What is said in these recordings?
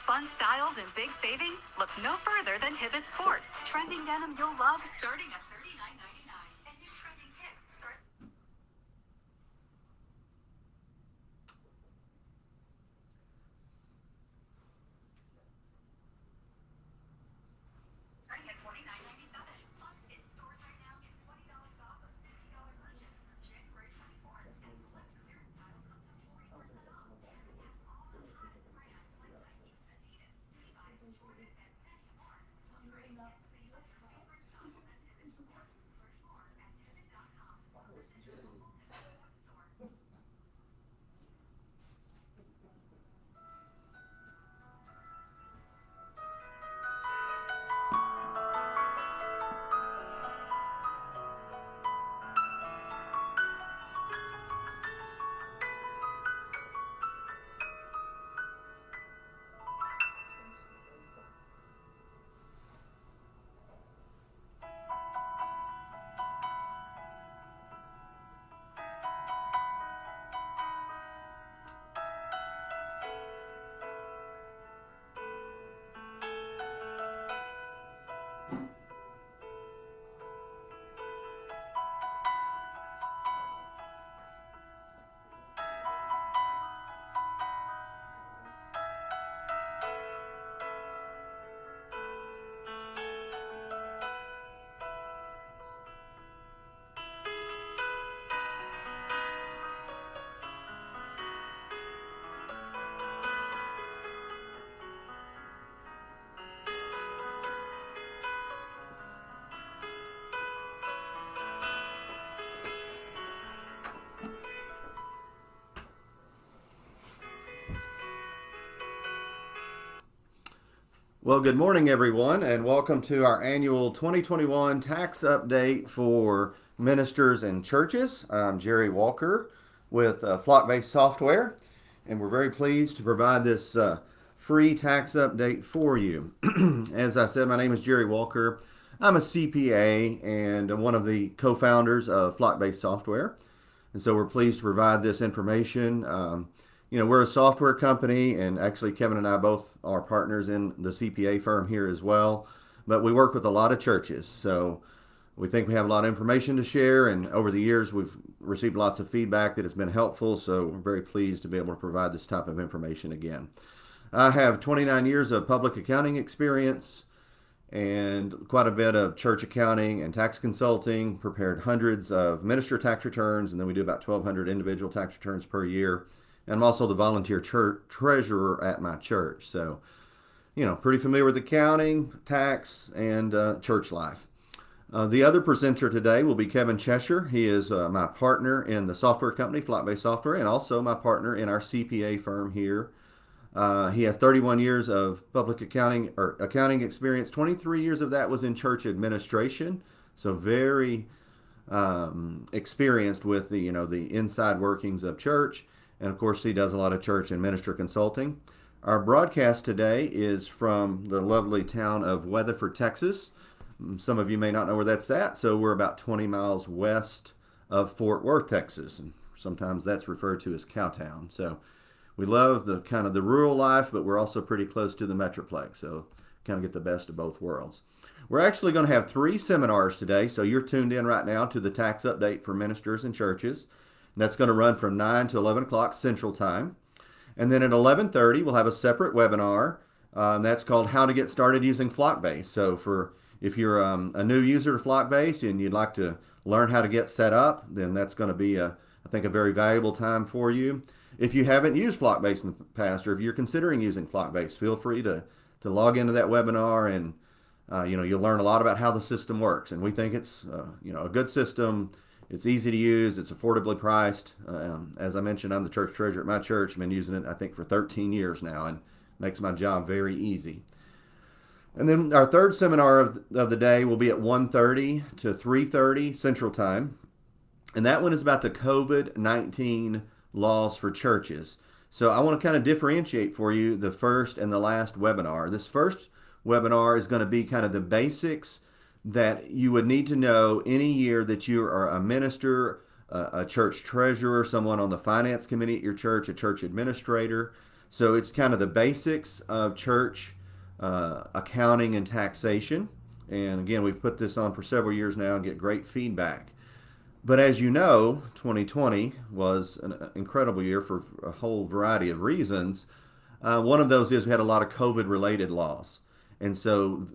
fun styles and big savings? Look no further than Hibbett Sports. Trending denim you'll love starting at $39.99. And new trending kicks start... starting at $29.97. Plus, in stores right now, get $20 off a $50 purchase from January 24th. And select clearance styles up to 40% off. And it has all the hottest brands like Nike, Adidas, Levi's, Jordan, and many more. Upgrade and save on your favorite styles at Hibbett Sports. Learn more at Hibbett.com or visit your local Hibbett Sports store. Well, good morning, everyone, and welcome to our annual 2021 tax update for ministers and churches. I'm Jerry Walker with FlockBase software, and we're very pleased to provide this free tax update for you. As I said, my name is Jerry Walker. I'm a CPA and one of the co-founders of FlockBase software, and so we're pleased to provide this information. We're a software company, and actually Kevin and I both are partners in the CPA firm here as well, but we work with a lot of churches. So we think we have a lot of information to share, and over the years we've received lots of feedback that has been helpful, so we're very pleased to be able to provide this type of information again. I have 29 years of public accounting experience and quite a bit of church accounting and tax consulting, prepared hundreds of minister tax returns, and then we do about 1,200 individual tax returns per year. And I'm also the volunteer church treasurer at my church. So, pretty familiar with accounting, tax, and church life. The other presenter today will be Kevin Cheshire. He is my partner in the software company, FlockBase Software, and also my partner in our CPA firm here. He has 31 years of public accounting experience. 23 years of that was in church administration. So very experienced with the inside workings of church. And of course, he does a lot of church and minister consulting. Our broadcast today is from the lovely town of Weatherford, Texas. Some of you may not know where that's at, so we're about 20 miles west of Fort Worth, Texas. And sometimes that's referred to as Cowtown. So we love the kind of the rural life, but we're also pretty close to the Metroplex. So kind of get the best of both worlds. We're actually going to have 3 seminars today. So you're tuned in right now to the tax update for ministers and churches. And that's going to run from 9 to 11 o'clock Central Time. And then at 11:30, we'll have a separate webinar. And that's called How to Get Started Using FlockBase. So if you're a new user to FlockBase and you'd like to learn how to get set up, then that's going to be, I think, a very valuable time for you. If you haven't used FlockBase in the past, or if you're considering using FlockBase, feel free to log into that webinar, and you'll learn a lot about how the system works. And we think it's a good system. It's easy to use. It's affordably priced. As I mentioned, I'm the church treasurer at my church. I've been using it, I think, for 13 years now, and makes my job very easy. And then our third seminar of the day will be at 1:30 to 3:30 Central Time. And that one is about the COVID-19 laws for churches. So I want to kind of differentiate for you the first and the last webinar. This first webinar is going to be kind of the basics that you would need to know any year that you are a minister, a church treasurer, someone on the finance committee at your church, a church administrator, So it's kind of the basics of church accounting and taxation. And again, we've put this on for several years now and get great feedback. But as you know, 2020 was an incredible year for a whole variety of reasons. One of those is we had a lot of COVID related loss. And so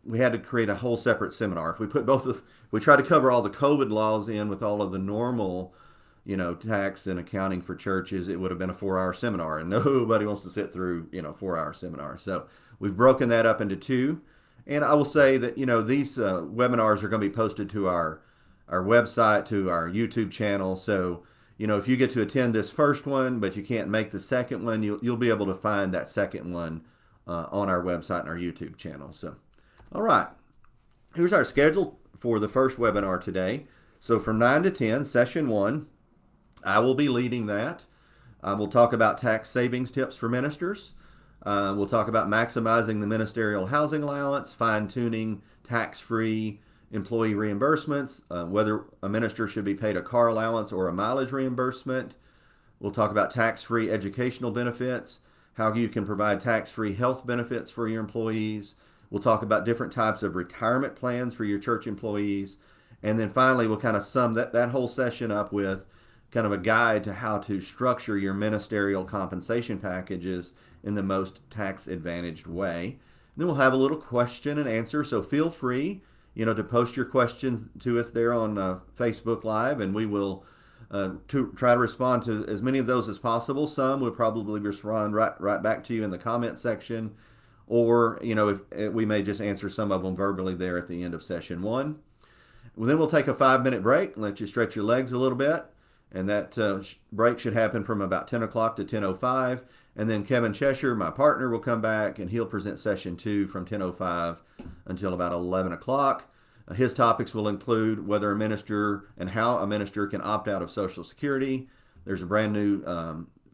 we had to create a whole separate seminar. If we put both of, we try to cover all the COVID laws in with all of the normal, tax and accounting for churches, it would have been a 4 hour seminar. And nobody wants to sit through, 4 hour seminars. So we've broken that up into two. And I will say that, these webinars are going to be posted to our website, to our YouTube channel. So, if you get to attend this first one, but you can't make the second one, you'll be able to find that second one on our website and our YouTube channel. So, all right, here's our schedule for the first webinar today. So from 9 to 10, session 1, I will be leading that. We'll talk about tax savings tips for ministers. We'll talk about maximizing the ministerial housing allowance, fine-tuning tax-free employee reimbursements, whether a minister should be paid a car allowance or a mileage reimbursement. We'll talk about tax-free educational benefits, how you can provide tax-free health benefits for your employees. We'll talk about different types of retirement plans for your church employees. And then finally, we'll kind of sum that whole session up with kind of a guide to how to structure your ministerial compensation packages in the most tax-advantaged way. And then we'll have a little question and answer, so feel free to post your questions to us there on Facebook Live, and we will try to respond to as many of those as possible. Some will probably respond right back to you in the comment section, or if we may just answer some of them verbally there at the end of session 1. Well, then we'll take a 5-minute break and let you stretch your legs a little bit, and that break should happen from about 10 o'clock to 10:05. And then Kevin Cheshire, my partner, will come back and he'll present session 2 from 10:05 until about 11 o'clock. His topics will include whether a minister and how a minister can opt out of Social Security. There's a brand new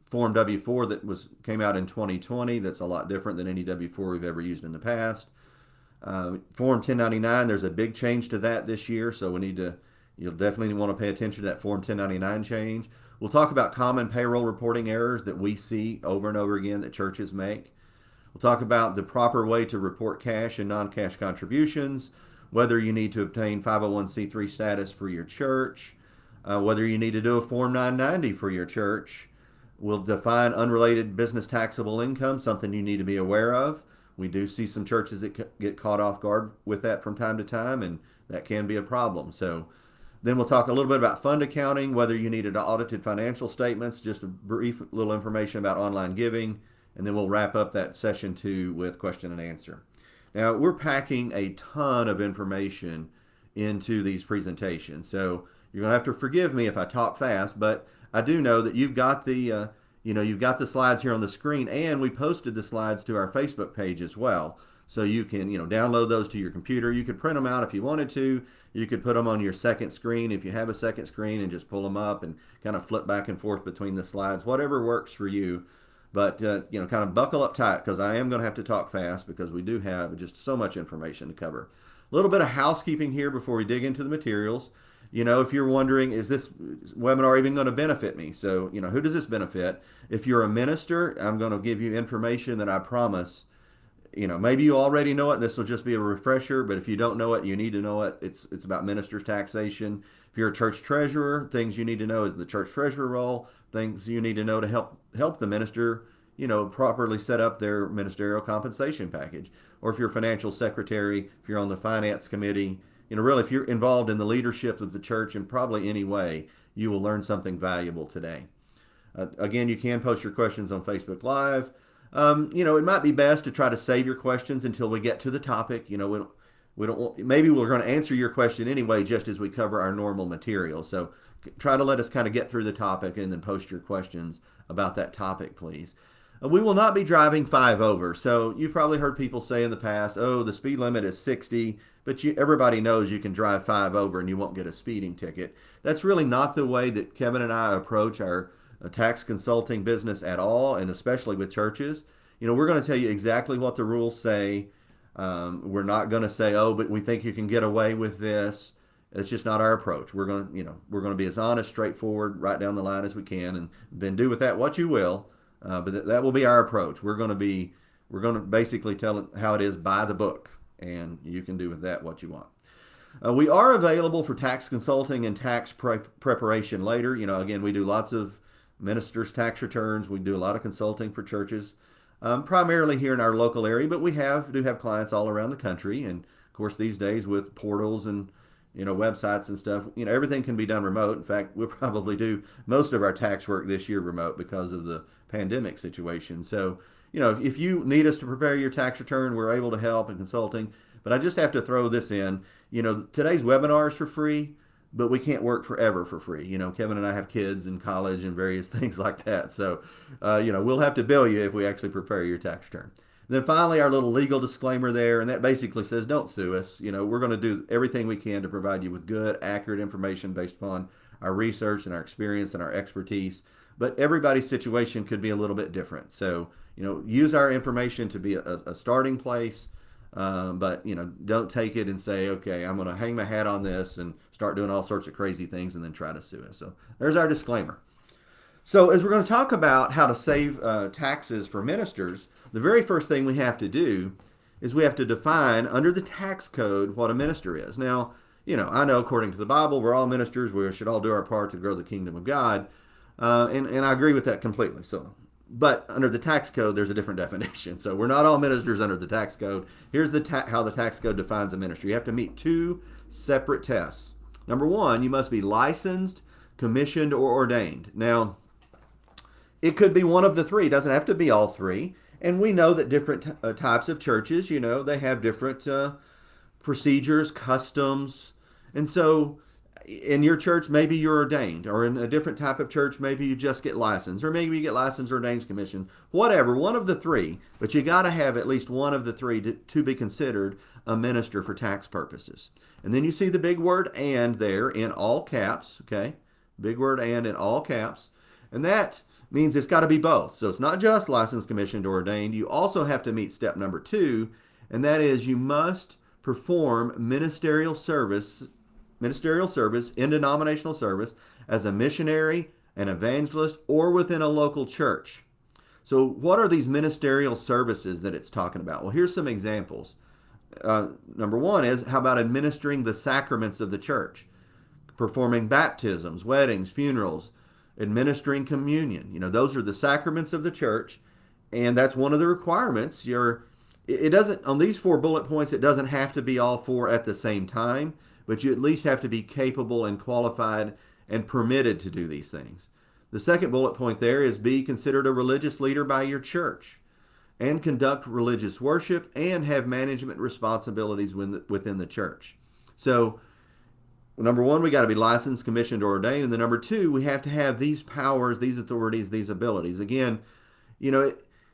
Form W-4 that came out in 2020 that's a lot different than any W-4 we've ever used in the past. Form 1099, there's a big change to that this year, so you'll definitely want to pay attention to that Form 1099 change. We'll talk about common payroll reporting errors that we see over and over again that churches make. We'll talk about the proper way to report cash and non-cash contributions, whether you need to obtain 501c3 status for your church, whether you need to do a Form 990 for your church. We'll define unrelated business taxable income, something you need to be aware of. We do see some churches that get caught off guard with that from time to time, and that can be a problem. So then we'll talk a little bit about fund accounting, whether you needed audited financial statements, just a brief little information about online giving, and then we'll wrap up that session 2 with question and answer. Now, we're packing a ton of information into these presentations, so you're going to have to forgive me if I talk fast, but I do know that you've got the slides here on the screen, and we posted the slides to our Facebook page as well. So you can, download those to your computer. You could print them out if you wanted to. You could put them on your second screen if you have a second screen and just pull them up and kind of flip back and forth between the slides, whatever works for you. But, kind of buckle up tight because I am going to have to talk fast because we do have just so much information to cover. A little bit of housekeeping here before we dig into the materials. If you're wondering, is this webinar even going to benefit me? So, who does this benefit? If you're a minister, I'm going to give you information that I promise maybe you already know it, and this will just be a refresher, but if you don't know it, you need to know it. It's about ministers' taxation. If you're a church treasurer, things you need to know is the church treasurer role, things you need to know to help the minister, properly set up their ministerial compensation package. Or if you're a financial secretary, if you're on the finance committee, really if you're involved in the leadership of the church in probably any way, you will learn something valuable today. Again, you can post your questions on Facebook Live. It might be best to try to save your questions until we get to the topic. We don't. Maybe we're going to answer your question anyway, just as we cover our normal material. So try to let us kind of get through the topic and then post your questions about that topic, please. We will not be driving 5 over. So you've probably heard people say in the past, "Oh, the speed limit is 60," but everybody knows you can drive 5 over and you won't get a speeding ticket. That's really not the way that Kevin and I approach our tax consulting business at all, and especially with churches. We're going to tell you exactly what the rules say. We're not going to say, "Oh, but we think you can get away with this." It's just not our approach. We're going to be as honest, straightforward, right down the line as we can, and then do with that what you will. But that will be our approach. We're going to basically tell it how it is by the book, and you can do with that what you want. We are available for tax consulting and tax preparation later. Again, we do lots of ministers' tax returns. We do a lot of consulting for churches, primarily here in our local area, but we do have clients all around the country. And of course, these days with portals and websites and stuff, everything can be done remote. In fact, we'll probably do most of our tax work this year remote because of the pandemic situation. So, if you need us to prepare your tax return, we're able to help in consulting. But I just have to throw this in. Today's webinar is for free, but we can't work forever for free. Kevin and I have kids in college and various things like that. So, we'll have to bill you if we actually prepare your tax return. And then finally, our little legal disclaimer there, and that basically says don't sue us. We're going to do everything we can to provide you with good, accurate information based upon our research and our experience and our expertise. But everybody's situation could be a little bit different. So, use our information to be a starting place. But don't take it and say, okay, I'm going to hang my hat on this and start doing all sorts of crazy things and then try to sue us. So there's our disclaimer. So as we're going to talk about how to save taxes for ministers, the very first thing we have to do is we have to define under the tax code what a minister is. Now, I know according to the Bible, we're all ministers. We should all do our part to grow the kingdom of God. And I agree with that completely. But under the tax code, there's a different definition. So we're not all ministers under the tax code. Here's how the tax code defines a ministry. You have to meet two separate tests. Number one, you must be licensed, commissioned, or ordained. Now, it could be one of the three. It doesn't have to be all three. And we know that different types of churches, they have different procedures, customs. And so in your church, maybe you're ordained, or in a different type of church, maybe you just get licensed, or maybe you get licensed, ordained, commissioned, whatever, one of the three. But you got to have at least one of the three to be considered a minister for tax purposes. And then you see the big word "and" there in all caps, okay? Big word "and" in all caps. And that means it's got to be both. So it's not just licensed, commissioned, or ordained. You also have to meet step number 2, and that is you must perform ministerial service, in-denominational service, as a missionary, an evangelist, or within a local church. So what are these ministerial services that it's talking about? Well, here's some examples. Number one is, how about administering the sacraments of the church? Performing baptisms, weddings, funerals, administering communion. Those are the sacraments of the church, and that's one of the requirements. It doesn't, on these 4 bullet points, it doesn't have to be all 4 at the same time, but you at least have to be capable and qualified and permitted to do these things. The second bullet point there is be considered a religious leader by your church and conduct religious worship and have management responsibilities within the church. So, number one, we got to be licensed, commissioned, or ordained. And then number 2, we have to have these powers, these authorities, these abilities. Again,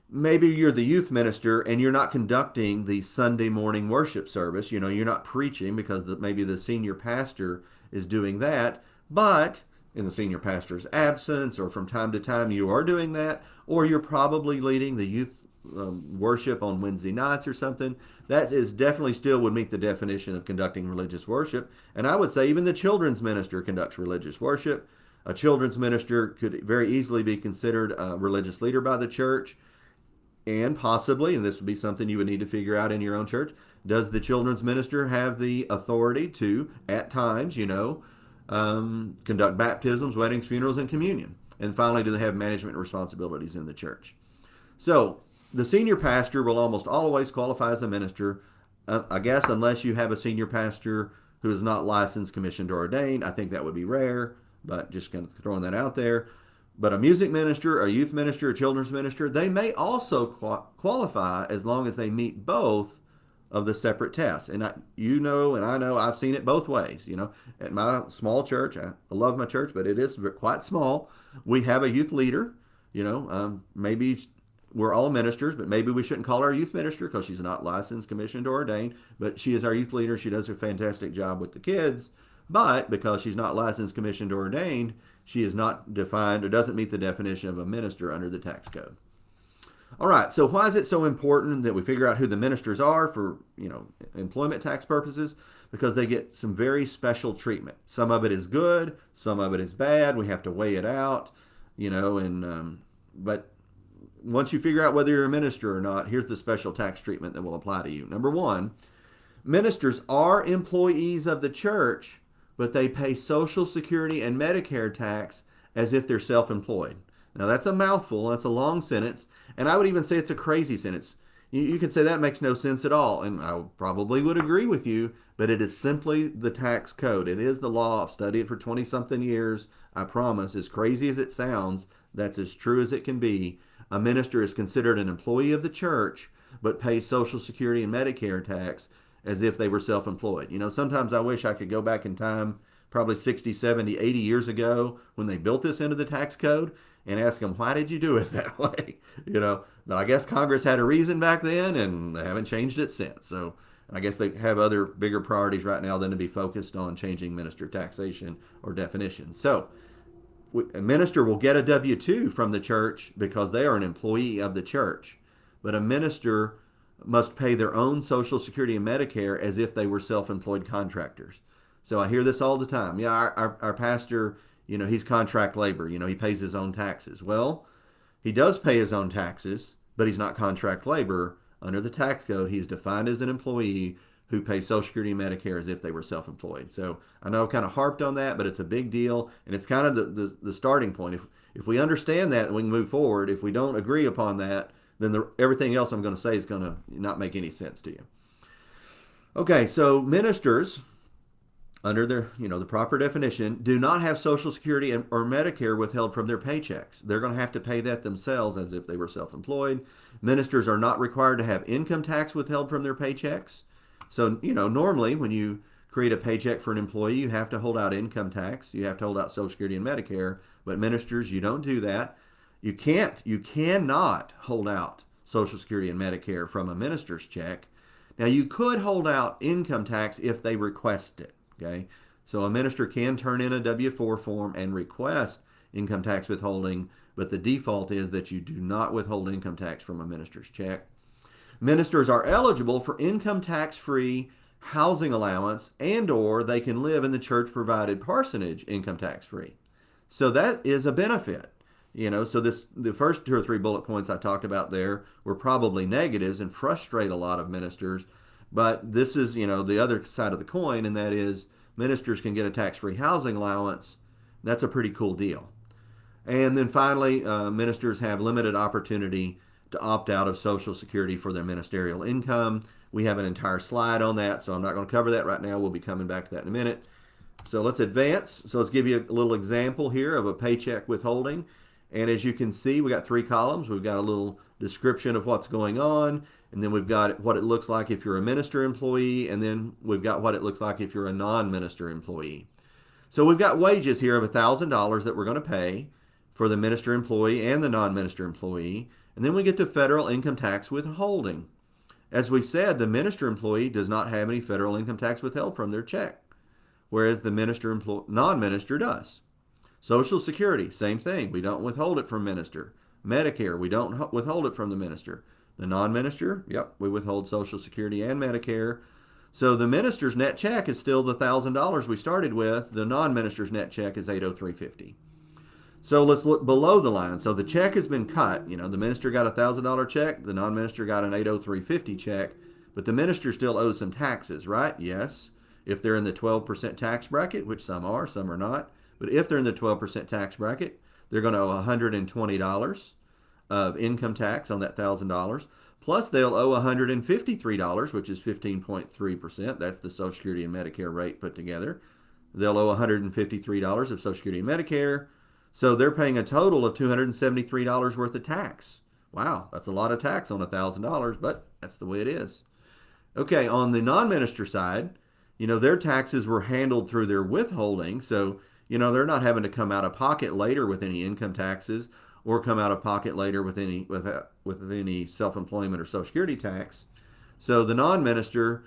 maybe you're the youth minister and you're not conducting the Sunday morning worship service. You're not preaching because maybe the senior pastor is doing that. But in the senior pastor's absence or from time to time you are doing that, or you're probably leading the youth worship on Wednesday nights or something. That is definitely still would meet the definition of conducting religious worship. And I would say even the children's minister conducts religious worship. A children's minister could very easily be considered a religious leader by the church. And possibly, and this would be something you would need to figure out in your own church, does the children's minister have the authority to, at times, conduct baptisms, weddings, funerals, and communion? And finally, do they have management responsibilities in the church? So, the senior pastor will almost always qualify as a minister, I guess, unless you have a senior pastor who is not licensed, commissioned, or ordained. I think that would be rare, but just kind of throwing that out there. But a music minister, a youth minister, a children's minister, they may also qualify as long as they meet both of the separate tests. And I know I've seen it both ways. At my small church, I love my church, but it is quite small. We have a youth leader. Maybe we're all ministers, but maybe we shouldn't call her a youth minister because she's not licensed, commissioned, or ordained. But she is our youth leader. She does a fantastic job with the kids. But because she's not licensed, commissioned, or ordained, she is not defined or doesn't meet the definition of a minister under the tax code. All right, so why is it so important that we figure out who the ministers are for, employment tax purposes? Because they get some very special treatment. Some of it is good, some of it is bad. We have to weigh it out, but once you figure out whether you're a minister or not, here's the special tax treatment that will apply to you. Number one, ministers are employees of the church, but they pay Social Security and Medicare tax as if they're self-employed. Now that's a mouthful, that's a long sentence, and I would even say it's a crazy sentence. You could say that makes no sense at all, and I probably would agree with you, but it is simply the tax code. It is the law. I've studied it for 20-something years. I promise, as crazy as it sounds, that's as true as it can be. A minister is considered an employee of the church, but pays Social Security and Medicare tax as if they were self-employed. Sometimes I wish I could go back in time, probably 60, 70, 80 years ago when they built this into the tax code and ask them, why did you do it that way? But I guess Congress had a reason back then and they haven't changed it since. So I guess they have other bigger priorities right now than to be focused on changing minister taxation or definitions. So a minister will get a W-2 from the church because they are an employee of the church. But a minister must pay their own Social Security and Medicare as if they were self-employed contractors. So I hear this all the time. Yeah, our pastor, he's contract labor. He pays his own taxes. Well, he does pay his own taxes, but he's not contract labor. Under the tax code, he's defined as an employee who pays Social Security and Medicare as if they were self-employed. So I know I've kind of harped on that, but it's a big deal, and it's kind of the starting point. If we understand that, we can move forward. If we don't agree upon that, then everything else I'm going to say is going to not make any sense to you. Okay, so ministers, under the proper definition, do not have Social Security or Medicare withheld from their paychecks. They're going to have to pay that themselves as if they were self-employed. Ministers are not required to have income tax withheld from their paychecks. So, normally when you create a paycheck for an employee, you have to hold out income tax. You have to hold out Social Security and Medicare. But ministers, you don't do that. You cannot hold out Social Security and Medicare from a minister's check. Now, you could hold out income tax if they request it. Okay, so a minister can turn in a W-4 form and request income tax withholding, but the default is that you do not withhold income tax from a minister's check. Ministers are eligible for income tax-free housing allowance, and or they can live in the church-provided parsonage income tax-free. So that is a benefit. So the first 2 or 3 bullet points I talked about there were probably negatives and frustrate a lot of ministers. But this is, the other side of the coin, and that is ministers can get a tax-free housing allowance. That's a pretty cool deal. And then finally, ministers have limited opportunity to opt out of Social Security for their ministerial income. We have an entire slide on that, so I'm not going to cover that right now. We'll be coming back to that in a minute. So let's advance. So let's give you a little example here of a paycheck withholding. And as you can see, we got 3 columns. We've got a little description of what's going on. And then we've got what it looks like if you're a minister employee. And then we've got what it looks like if you're a non-minister employee. So we've got wages here of $1,000 that we're going to pay for the minister employee and the non-minister employee. And then we get to federal income tax withholding. As we said, the minister employee does not have any federal income tax withheld from their check, whereas the non-minister does. Social Security, same thing. We don't withhold it from minister. Medicare, we don't withhold it from the minister. The non-minister, yep, we withhold Social Security and Medicare. So the minister's net check is still the $1,000 we started with. The non-minister's net check is $803.50. So let's look below the line. So the check has been cut. The minister got a $1,000 check. The non-minister got an $803.50 check. But the minister still owes some taxes, right? Yes. If they're in the 12% tax bracket, which some are not. But if they're in the 12% tax bracket, they're going to owe $120 of income tax on that $1,000. Plus, they'll owe $153, which is 15.3%. That's the Social Security and Medicare rate put together. They'll owe $153 of Social Security and Medicare. So they're paying a total of $273 worth of tax. Wow, that's a lot of tax on $1,000, but that's the way it is. Okay, on the non-minister side, their taxes were handled through their withholding. So, they're not having to come out of pocket later with any income taxes or come out of pocket later with any self-employment or Social Security tax. So the non-minister,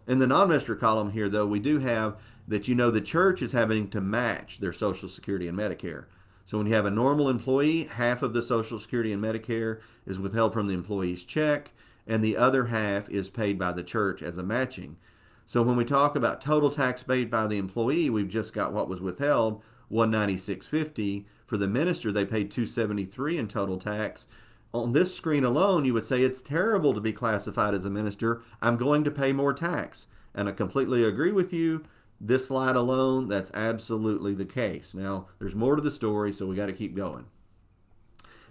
in the non-minister column here, though, we do have that, the church is having to match their Social Security and Medicare. So when you have a normal employee, half of the Social Security and Medicare is withheld from the employee's check, and the other half is paid by the church as a matching. So when we talk about total tax paid by the employee, we've just got what was withheld, $196.50. For the minister, they paid $273 in total tax. On this screen alone, you would say it's terrible to be classified as a minister. I'm going to pay more tax. And I completely agree with you. This slide alone, that's absolutely the case. Now, there's more to the story, so we got to keep going.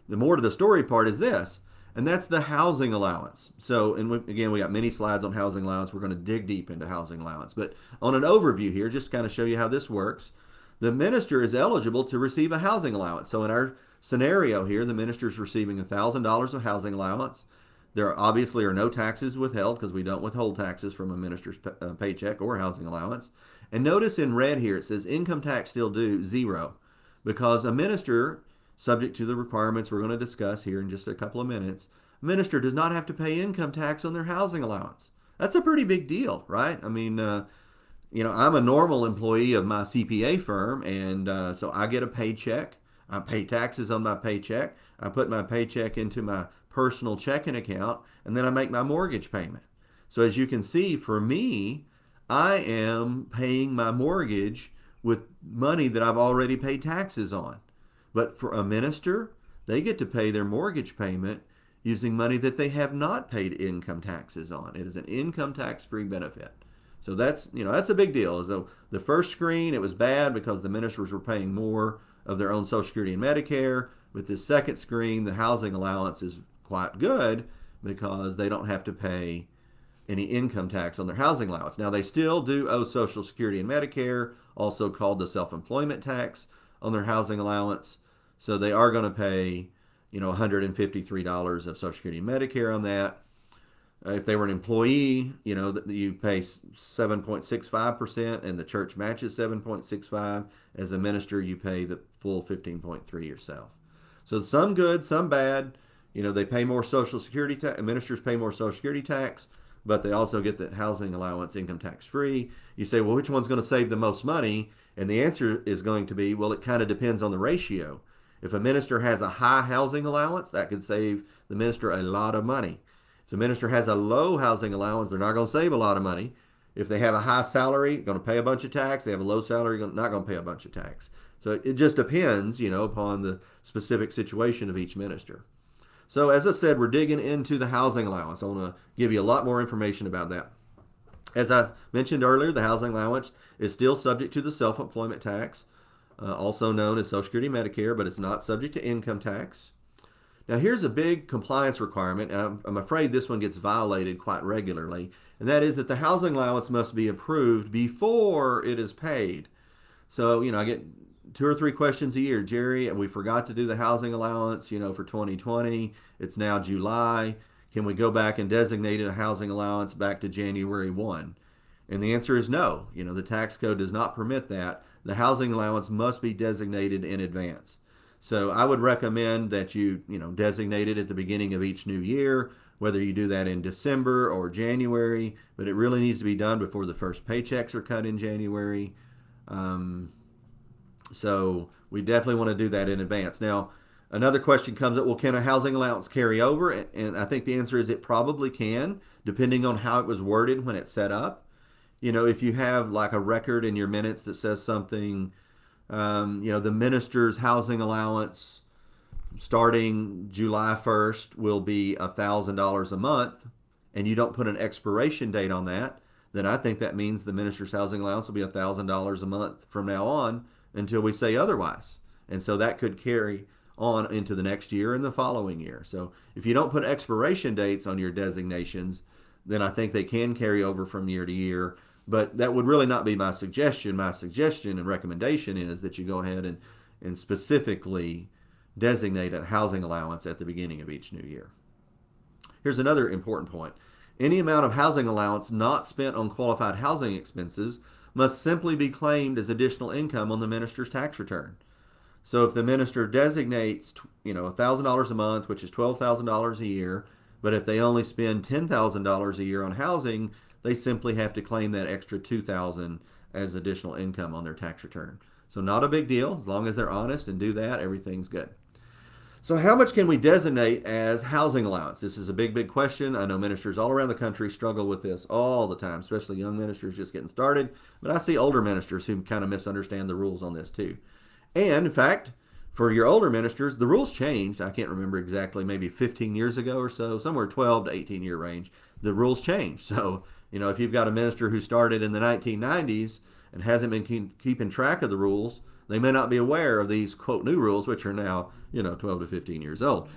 The more to the story part is this, and that's the housing allowance. So, and again, we got many slides on housing allowance. We're going to dig deep into housing allowance. But on an overview here, just to kind of show you how this works, the minister is eligible to receive a housing allowance. So in our scenario here, the minister is receiving $1,000 of housing allowance. There obviously are no taxes withheld because we don't withhold taxes from a minister's paycheck or housing allowance. And notice in red here, it says income tax still due, 0, because a minister, subject to the requirements we're going to discuss here in just a couple of minutes, a minister does not have to pay income tax on their housing allowance. That's a pretty big deal, right? I mean, I'm a normal employee of my CPA firm, and so I get a paycheck. I pay taxes on my paycheck. I put my paycheck into my personal checking account, and then I make my mortgage payment. So as you can see, for me, I am paying my mortgage with money that I've already paid taxes on. But for a minister, they get to pay their mortgage payment using money that they have not paid income taxes on. It is an income tax-free benefit. So that's a big deal. So the first screen, it was bad because the ministers were paying more of their own Social Security and Medicare. With this second screen, the housing allowance is quite good because they don't have to pay any income tax on their housing allowance. Now, they still do owe Social Security and Medicare, also called the self-employment tax, on their housing allowance. So they are going to pay, $153 of Social Security and Medicare on that. If they were an employee, you pay 7.65% and the church matches 7.65. As a minister, you pay the full 15.3 yourself. So some good, some bad. They pay more Social Security tax. Ministers pay more Social Security tax, but they also get the housing allowance income tax free. You say, well, which one's going to save the most money? And the answer is going to be, well, it kind of depends on the ratio. If a minister has a high housing allowance, that could save the minister a lot of money. If the minister has a low housing allowance, they're not going to save a lot of money. If they have a high salary, going to pay a bunch of tax. They have a low salary, not going to pay a bunch of tax. So it just depends, upon the specific situation of each minister. So as I said, we're digging into the housing allowance. I want to give you a lot more information about that. As I mentioned earlier, the housing allowance is still subject to the self-employment tax, also known as Social Security and Medicare, but it's not subject to income tax. Now, here's a big compliance requirement, and I'm afraid this one gets violated quite regularly, and that is that the housing allowance must be approved before it is paid. So, I get 2 or 3 questions a year. Jerry, we forgot to do the housing allowance, for 2020. It's now July. Can we go back and designate a housing allowance back to January 1? And the answer is no. The tax code does not permit that. The housing allowance must be designated in advance. So I would recommend that you designate it at the beginning of each new year, whether you do that in December or January, but it really needs to be done before the first paychecks are cut in January. So we definitely want to do that in advance. Now, another question comes up, well, can a housing allowance carry over? And I think the answer is it probably can, depending on how it was worded when it's set up. If you have like a record in your minutes that says something, the minister's housing allowance starting July 1st will be $1,000 a month, and you don't put an expiration date on that, then I think that means the minister's housing allowance will be $1,000 a month from now on until we say otherwise. And so that could carry on into the next year and the following year. So if you don't put expiration dates on your designations, then I think they can carry over from year to year. But that would really not be my suggestion. My suggestion and recommendation is that you go ahead and specifically designate a housing allowance at the beginning of each new year. Here's another important point. Any amount of housing allowance not spent on qualified housing expenses must simply be claimed as additional income on the minister's tax return. So if the minister designates, $1,000 a month, which is $12,000 a year, but if they only spend $10,000 a year on housing, they simply have to claim that extra $2,000 as additional income on their tax return. So not a big deal. As long as they're honest and do that, everything's good. So how much can we designate as housing allowance? This is a big, big question. I know ministers all around the country struggle with this all the time, especially young ministers just getting started. But I see older ministers who kind of misunderstand the rules on this too. And in fact, For your older ministers, the rules changed. I can't remember exactly, maybe 15 years ago or so, somewhere 12 to 18 year range. The rules changed. So, if you've got a minister who started in the 1990s and hasn't been keeping track of the rules, they may not be aware of these, quote, new rules, which are now, 12 to 15 years old.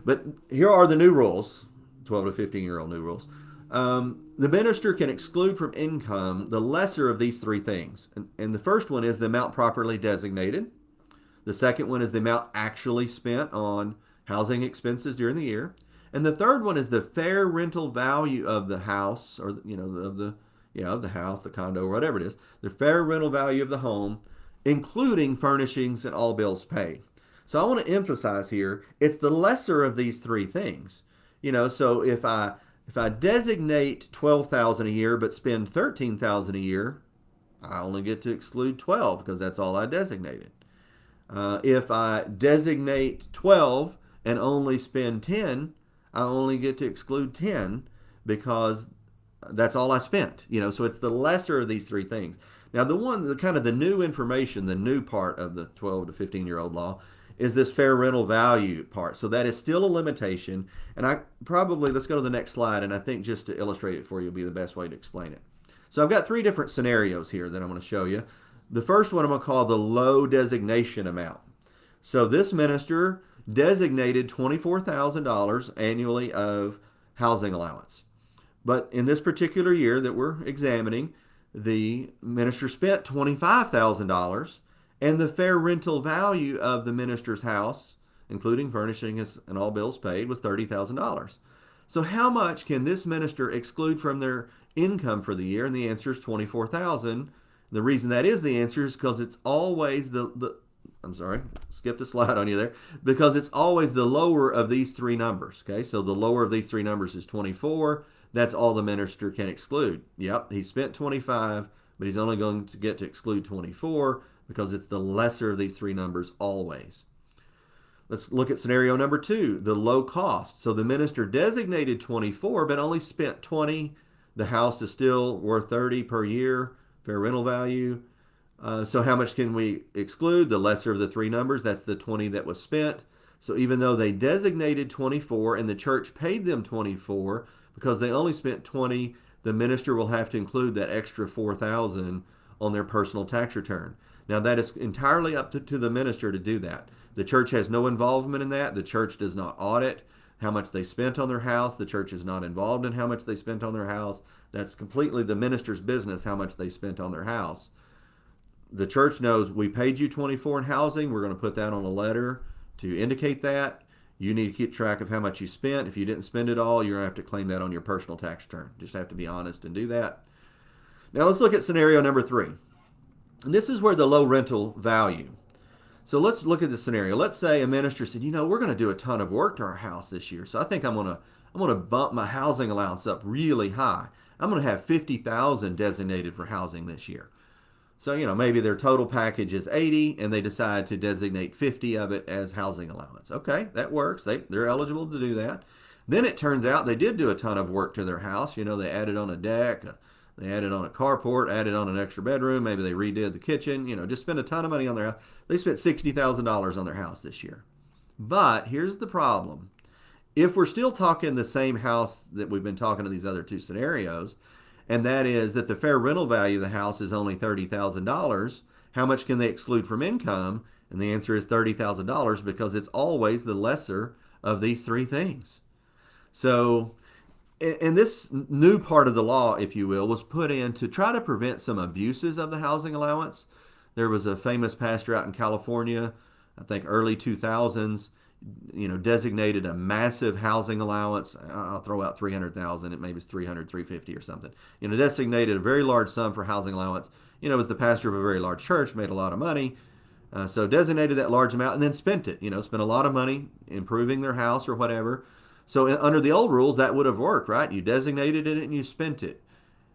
But here are the new rules, 12 to 15-year-old new rules. The minister can exclude from income the lesser of these three things. And the first one is the amount properly designated. The second one is the amount actually spent on housing expenses during the year. And the third one is the fair rental value of the house, or of the house, the condo, or whatever it is. The fair rental value of the home, including furnishings and all bills paid. So I want to emphasize here, it's the lesser of these three things. So if I designate $12,000 a year but spend $13,000 a year, I only get to exclude 12 because that's all I designated. If I designate 12 and only spend 10, I only get to exclude 10 because that's all I spent. So it's the lesser of these three things. Now, the kind of the new information, the new part of the 12 to 15-year-old law is this fair rental value part. So that is still a limitation. And let's go to the next slide. And I think just to illustrate it for you will be the best way to explain it. So I've got three different scenarios here that I'm going to show you. The first one I'm going to call the low designation amount. So this minister designated $24,000 annually of housing allowance. But in this particular year that we're examining, the minister spent $25,000, and the fair rental value of the minister's house, including furnishings and all bills paid, was $30,000. So how much can this minister exclude from their income for the year? And the answer is $24,000. The reason that is the answer is because it's always I'm sorry, skipped a slide on you there, because it's always the lower of these three numbers. Okay, so the lower of these three numbers is 24. That's all the minister can exclude. Yep, he spent 25, but he's only going to get to exclude 24 because it's the lesser of these three numbers always. Let's look at scenario number 2, the low cost. So the minister designated 24, but only spent 20. The house is still worth 30 per year, fair rental value. So how much can we exclude? The lesser of the three numbers, that's the 20 that was spent. So even though they designated 24 and the church paid them 24, because they only spent 20, the minister will have to include that extra $4,000 on their personal tax return. Now that is entirely up to the minister to do that. The church has no involvement in that. The church does not audit how much they spent on their house. The church is not involved in how much they spent on their house. That's completely the minister's business, how much they spent on their house. The church knows we paid you 24 in housing. We're going to put that on a letter to indicate that. You need to keep track of how much you spent. If you didn't spend it all, you're going to have to claim that on your personal tax return. Just have to be honest and do that. Now let's look at scenario number 3. And this is where the low rental value. So let's look at the scenario. Let's say a minister said, we're going to do a ton of work to our house this year. So I think I'm going to bump my housing allowance up really high. I'm going to have $50,000 designated for housing this year. So, maybe their total package is 80 and they decide to designate 50 of it as housing allowance. Okay, that works. They're eligible to do that. Then it turns out they did do a ton of work to their house. They added on a deck, they added on a carport, added on an extra bedroom. Maybe they redid the kitchen, just spent a ton of money on their house. They spent $60,000 on their house this year. But here's the problem. If we're still talking the same house that we've been talking to these other two scenarios, and that is that the fair rental value of the house is only $30,000, how much can they exclude from income? And the answer is $30,000 because it's always the lesser of these three things. So, and this new part of the law, if you will, was put in to try to prevent some abuses of the housing allowance. There was a famous pastor out in California, I think early 2000s, designated a massive housing allowance. I'll throw out 300,000. It maybe it's 300, 350 or something. Designated a very large sum for housing allowance. Was the pastor of a very large church, made a lot of money. So designated that large amount and then spent it. Spent a lot of money improving their house or whatever. So under the old rules, that would have worked, right? You designated it and you spent it.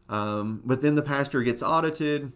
But then the pastor gets audited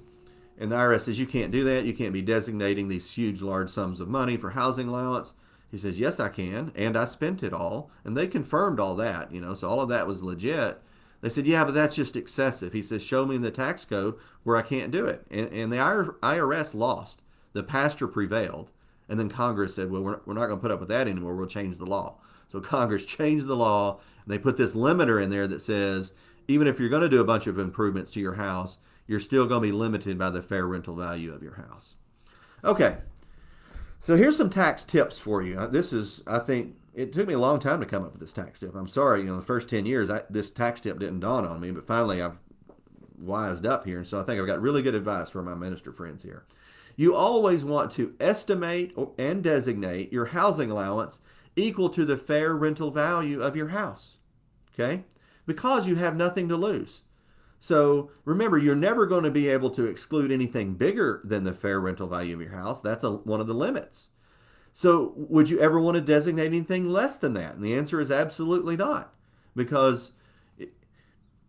and the IRS says, you can't do that. You can't be designating these huge, large sums of money for housing allowance. He says, yes, I can, and I spent it all. And they confirmed all that, so all of that was legit. They said, yeah, but that's just excessive. He says, show me in the tax code where I can't do it. And the IRS lost. The pastor prevailed. And then Congress said, well, we're not going to put up with that anymore. We'll change the law. So Congress changed the law, and they put this limiter in there that says even if you're going to do a bunch of improvements to your house, you're still going to be limited by the fair rental value of your house. Okay, so here's some tax tips for you. This is, I think, it took me a long time to come up with this tax tip. I'm sorry, the first 10 years, this tax tip didn't dawn on me, but finally I've wised up here, and so I think I've got really good advice for my minister friends here. You always want to estimate and designate your housing allowance equal to the fair rental value of your house, okay? Because you have nothing to lose. So remember, you're never going to be able to exclude anything bigger than the fair rental value of your house. That's one of the limits. So would you ever want to designate anything less than that? And the answer is absolutely not. Because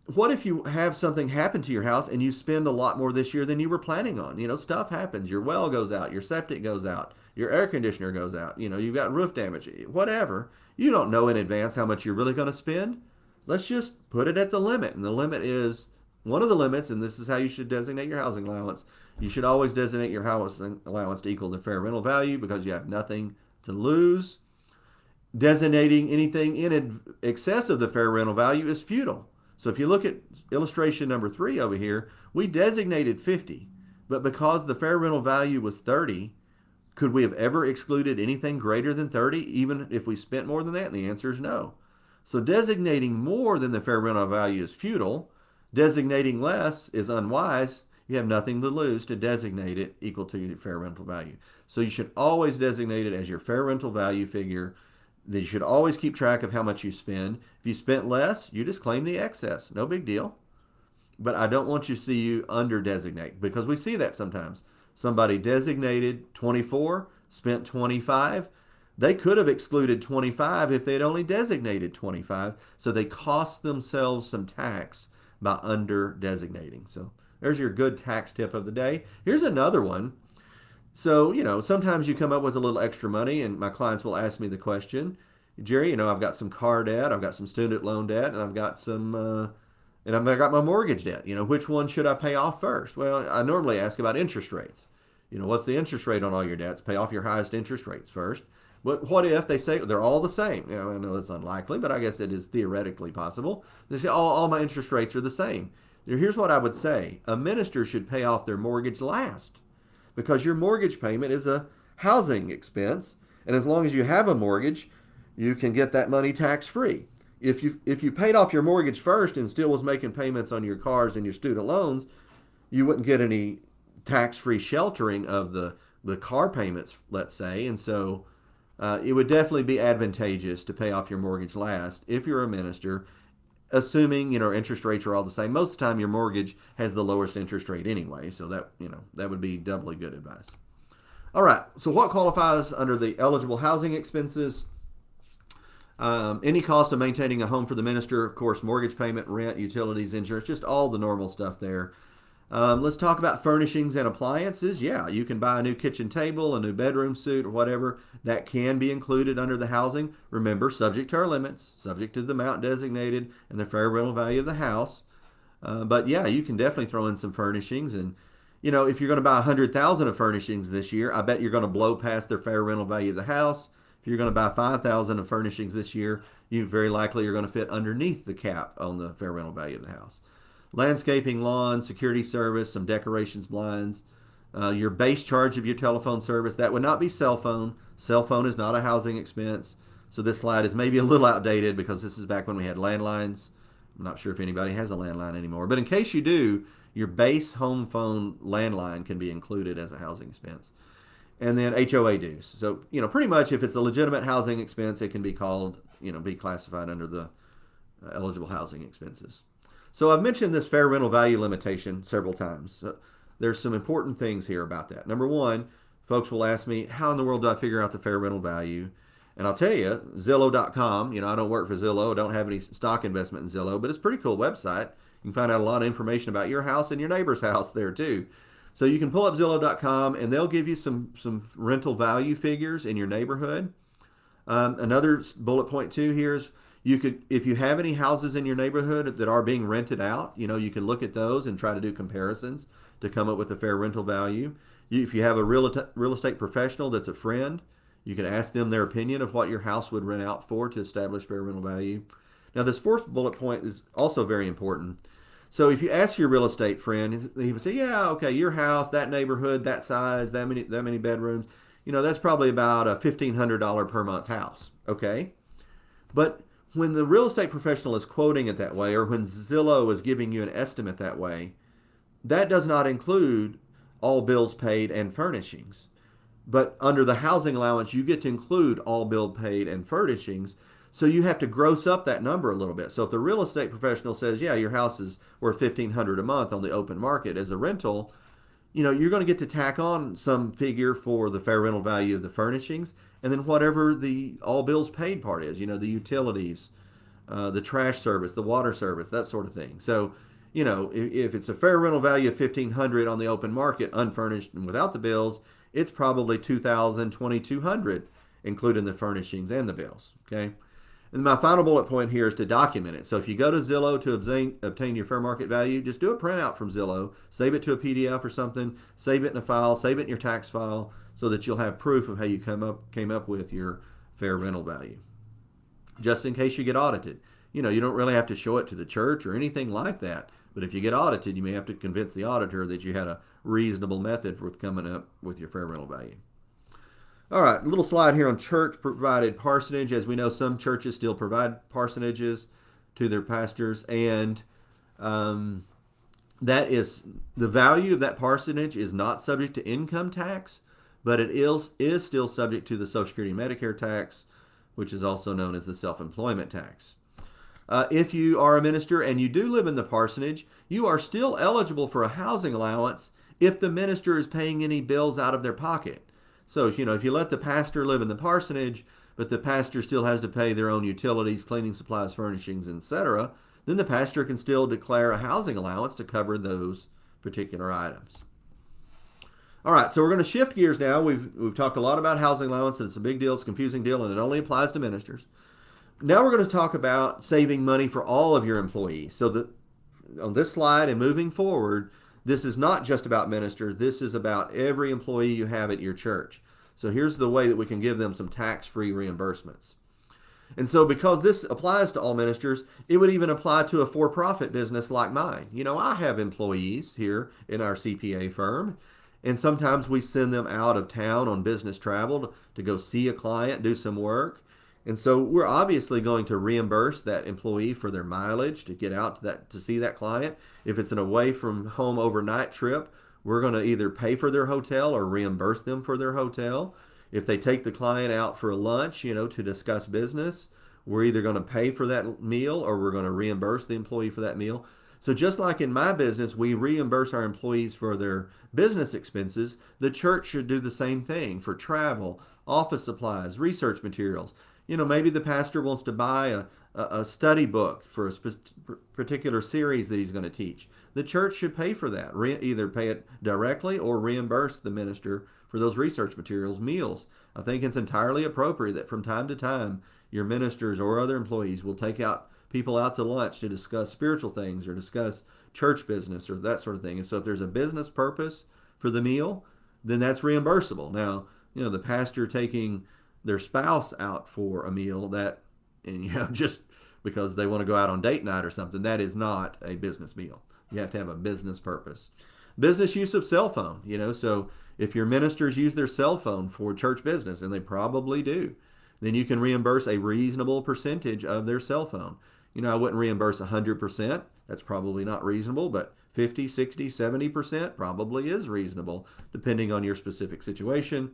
what if you have something happen to your house and you spend a lot more this year than you were planning on? Stuff happens. Your well goes out, your septic goes out, your air conditioner goes out, you've got roof damage, whatever. You don't know in advance how much you're really going to spend. Let's just put it at the limit. And the limit is one of the limits, and this is how you should designate your housing allowance. You should always designate your housing allowance to equal the fair rental value because you have nothing to lose. Designating anything in excess of the fair rental value is futile. So if you look at illustration number 3 over here, we designated 50, but because the fair rental value was 30, could we have ever excluded anything greater than 30, even if we spent more than that? And the answer is no. So designating more than the fair rental value is futile. Designating less is unwise. You have nothing to lose to designate it equal to your fair rental value. So you should always designate it as your fair rental value figure. You should always keep track of how much you spend. If you spent less, you just claim the excess. No big deal. But I don't want you to see you under-designate, because we see that sometimes. Somebody designated 24, spent 25. They could have excluded 25 if they had only designated 25. So they cost themselves some tax by under-designating. So there's your good tax tip of the day. Here's another one. So, sometimes you come up with a little extra money, and my clients will ask me the question, Jerry, I've got some car debt, I've got some student loan debt, and I've got my mortgage debt. Which one should I pay off first? Well, I normally ask about interest rates. What's the interest rate on all your debts? Pay off your highest interest rates first. But what if they say they're all the same? I know that's unlikely, but I guess it is theoretically possible. They say, all my interest rates are the same. Here's what I would say. A minister should pay off their mortgage last, because your mortgage payment is a housing expense, and as long as you have a mortgage, you can get that money tax-free. If you paid off your mortgage first and still was making payments on your cars and your student loans, you wouldn't get any tax-free sheltering of the car payments, let's say, and so it would definitely be advantageous to pay off your mortgage last if you're a minister, assuming interest rates are all the same. Most of the time your mortgage has the lowest interest rate anyway, so that would be doubly good advice. All right, so what qualifies under the eligible housing expenses? Any cost of maintaining a home for the minister, of course, mortgage payment, rent, utilities, insurance, just all the normal stuff there. Let's talk about furnishings and appliances. Yeah, you can buy a new kitchen table, a new bedroom suite, or whatever. That can be included under the housing. Remember, subject to our limits, subject to the amount designated and the fair rental value of the house. But yeah, you can definitely throw in some furnishings. And, if you're going to buy $100,000 of furnishings this year, I bet you're going to blow past their fair rental value of the house. If you're going to buy $5,000 of furnishings this year, you very likely are going to fit underneath the cap on the fair rental value of the house. Landscaping, lawn, security service, some decorations, blinds, your base charge of your telephone service. That would not be cell phone. Cell phone is not a housing expense. So this slide is maybe a little outdated because this is back when we had landlines. I'm not sure if anybody has a landline anymore. But in case you do, your base home phone landline can be included as a housing expense. And then HOA dues. So, pretty much if it's a legitimate housing expense, it can be called, be classified under the eligible housing expenses. So I've mentioned this fair rental value limitation several times. So there's some important things here about that. Number one, folks will ask me, how in the world do I figure out the fair rental value? And I'll tell you, Zillow.com, I don't work for Zillow, I don't have any stock investment in Zillow, but it's a pretty cool website. You can find out a lot of information about your house and your neighbor's house there too. So you can pull up Zillow.com and they'll give you some rental value figures in your neighborhood. Another bullet point too here is, if you have any houses in your neighborhood that are being rented out, you can look at those and try to do comparisons to come up with a fair rental value. If you have a real estate professional that's a friend, you can ask them their opinion of what your house would rent out for to establish fair rental value. Now, this fourth bullet point is also very important. So if you ask your real estate friend, he would say, "Yeah, okay, your house, that neighborhood, that size, that many bedrooms, that's probably about a $1,500 per month house." Okay, but when the real estate professional is quoting it that way, or when Zillow is giving you an estimate that way, that does not include all bills paid and furnishings. But under the housing allowance, you get to include all bill paid and furnishings. So you have to gross up that number a little bit. So if the real estate professional says, "Yeah, your house is worth $1,500 a month on the open market as a rental," you're going to get to tack on some figure for the fair rental value of the furnishings, and then whatever the all bills paid part is, the utilities, the trash service, the water service, that sort of thing. So, if it's a fair rental value of $1,500 on the open market, unfurnished and without the bills, it's probably $2,000, $2,200, including the furnishings and the bills. Okay. And my final bullet point here is to document it. So if you go to Zillow to obtain your fair market value, just do a printout from Zillow, save it to a PDF or something, save it in a file, save it in your tax file, so that you'll have proof of how you came up with your fair rental value. Just in case you get audited. You don't really have to show it to the church or anything like that. But if you get audited, you may have to convince the auditor that you had a reasonable method for coming up with your fair rental value. All right, a little slide here on church-provided parsonage. As we know, some churches still provide parsonages to their pastors, and that is the value of that parsonage is not subject to income tax, but it is still subject to the Social Security and Medicare tax, which is also known as the self-employment tax. If you are a minister and you do live in the parsonage, you are still eligible for a housing allowance if the minister is paying any bills out of their pocket. So, if you let the pastor live in the parsonage, but the pastor still has to pay their own utilities, cleaning supplies, furnishings, etc., then the pastor can still declare a housing allowance to cover those particular items. All right, so we're going to shift gears now. We've talked a lot about housing allowance, and it's a big deal, it's a confusing deal, and it only applies to ministers. Now we're going to talk about saving money for all of your employees. So on this slide and moving forward, this is not just about ministers. This is about every employee you have at your church. So here's the way that we can give them some tax-free reimbursements. And so because this applies to all ministers, it would even apply to a for-profit business like mine. I have employees here in our CPA firm, and sometimes we send them out of town on business travel to go see a client, do some work. And so we're obviously going to reimburse that employee for their mileage to get out to see that client. If it's an away from home overnight trip, we're going to either pay for their hotel or reimburse them for their hotel. If they take the client out for a lunch, to discuss business, we're either going to pay for that meal or we're going to reimburse the employee for that meal. So just like in my business, we reimburse our employees for their business expenses, the church should do the same thing for travel, office supplies, research materials. Maybe the pastor wants to buy a study book for a particular series that he's going to teach. The church should pay for that, either pay it directly or reimburse the minister for those research materials, meals. I think it's entirely appropriate that from time to time, your ministers or other employees will take people out to lunch to discuss spiritual things or discuss church business or that sort of thing. And so if there's a business purpose for the meal, then that's reimbursable. Now, the pastor taking their spouse out for a meal just because they want to go out on date night or something, that is not a business meal. You have to have a business purpose. Business use of cell phone, so if your ministers use their cell phone for church business, and they probably do, then you can reimburse a reasonable percentage of their cell phone. I wouldn't reimburse 100%. That's probably not reasonable, but 50, 60, 70% probably is reasonable, depending on your specific situation.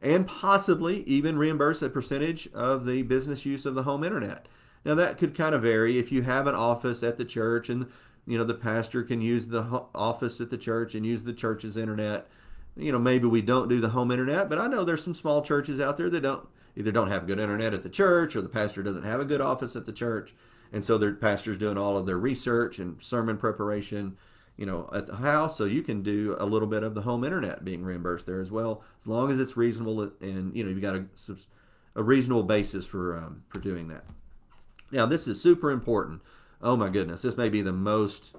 And possibly even reimburse a percentage of the business use of the home internet. Now that could kind of vary. If you have an office at the church and the pastor can use the office at the church and use the church's internet, maybe we don't do the home internet, but I know there's some small churches out there that don't have good internet at the church, or the pastor doesn't have a good office at the church, and so their pastor's doing all of their research and sermon preparation at the house. So you can do a little bit of the home internet being reimbursed there as well, as long as it's reasonable and you've got a reasonable basis for doing that. Now this is super important. Oh my goodness, this may be the most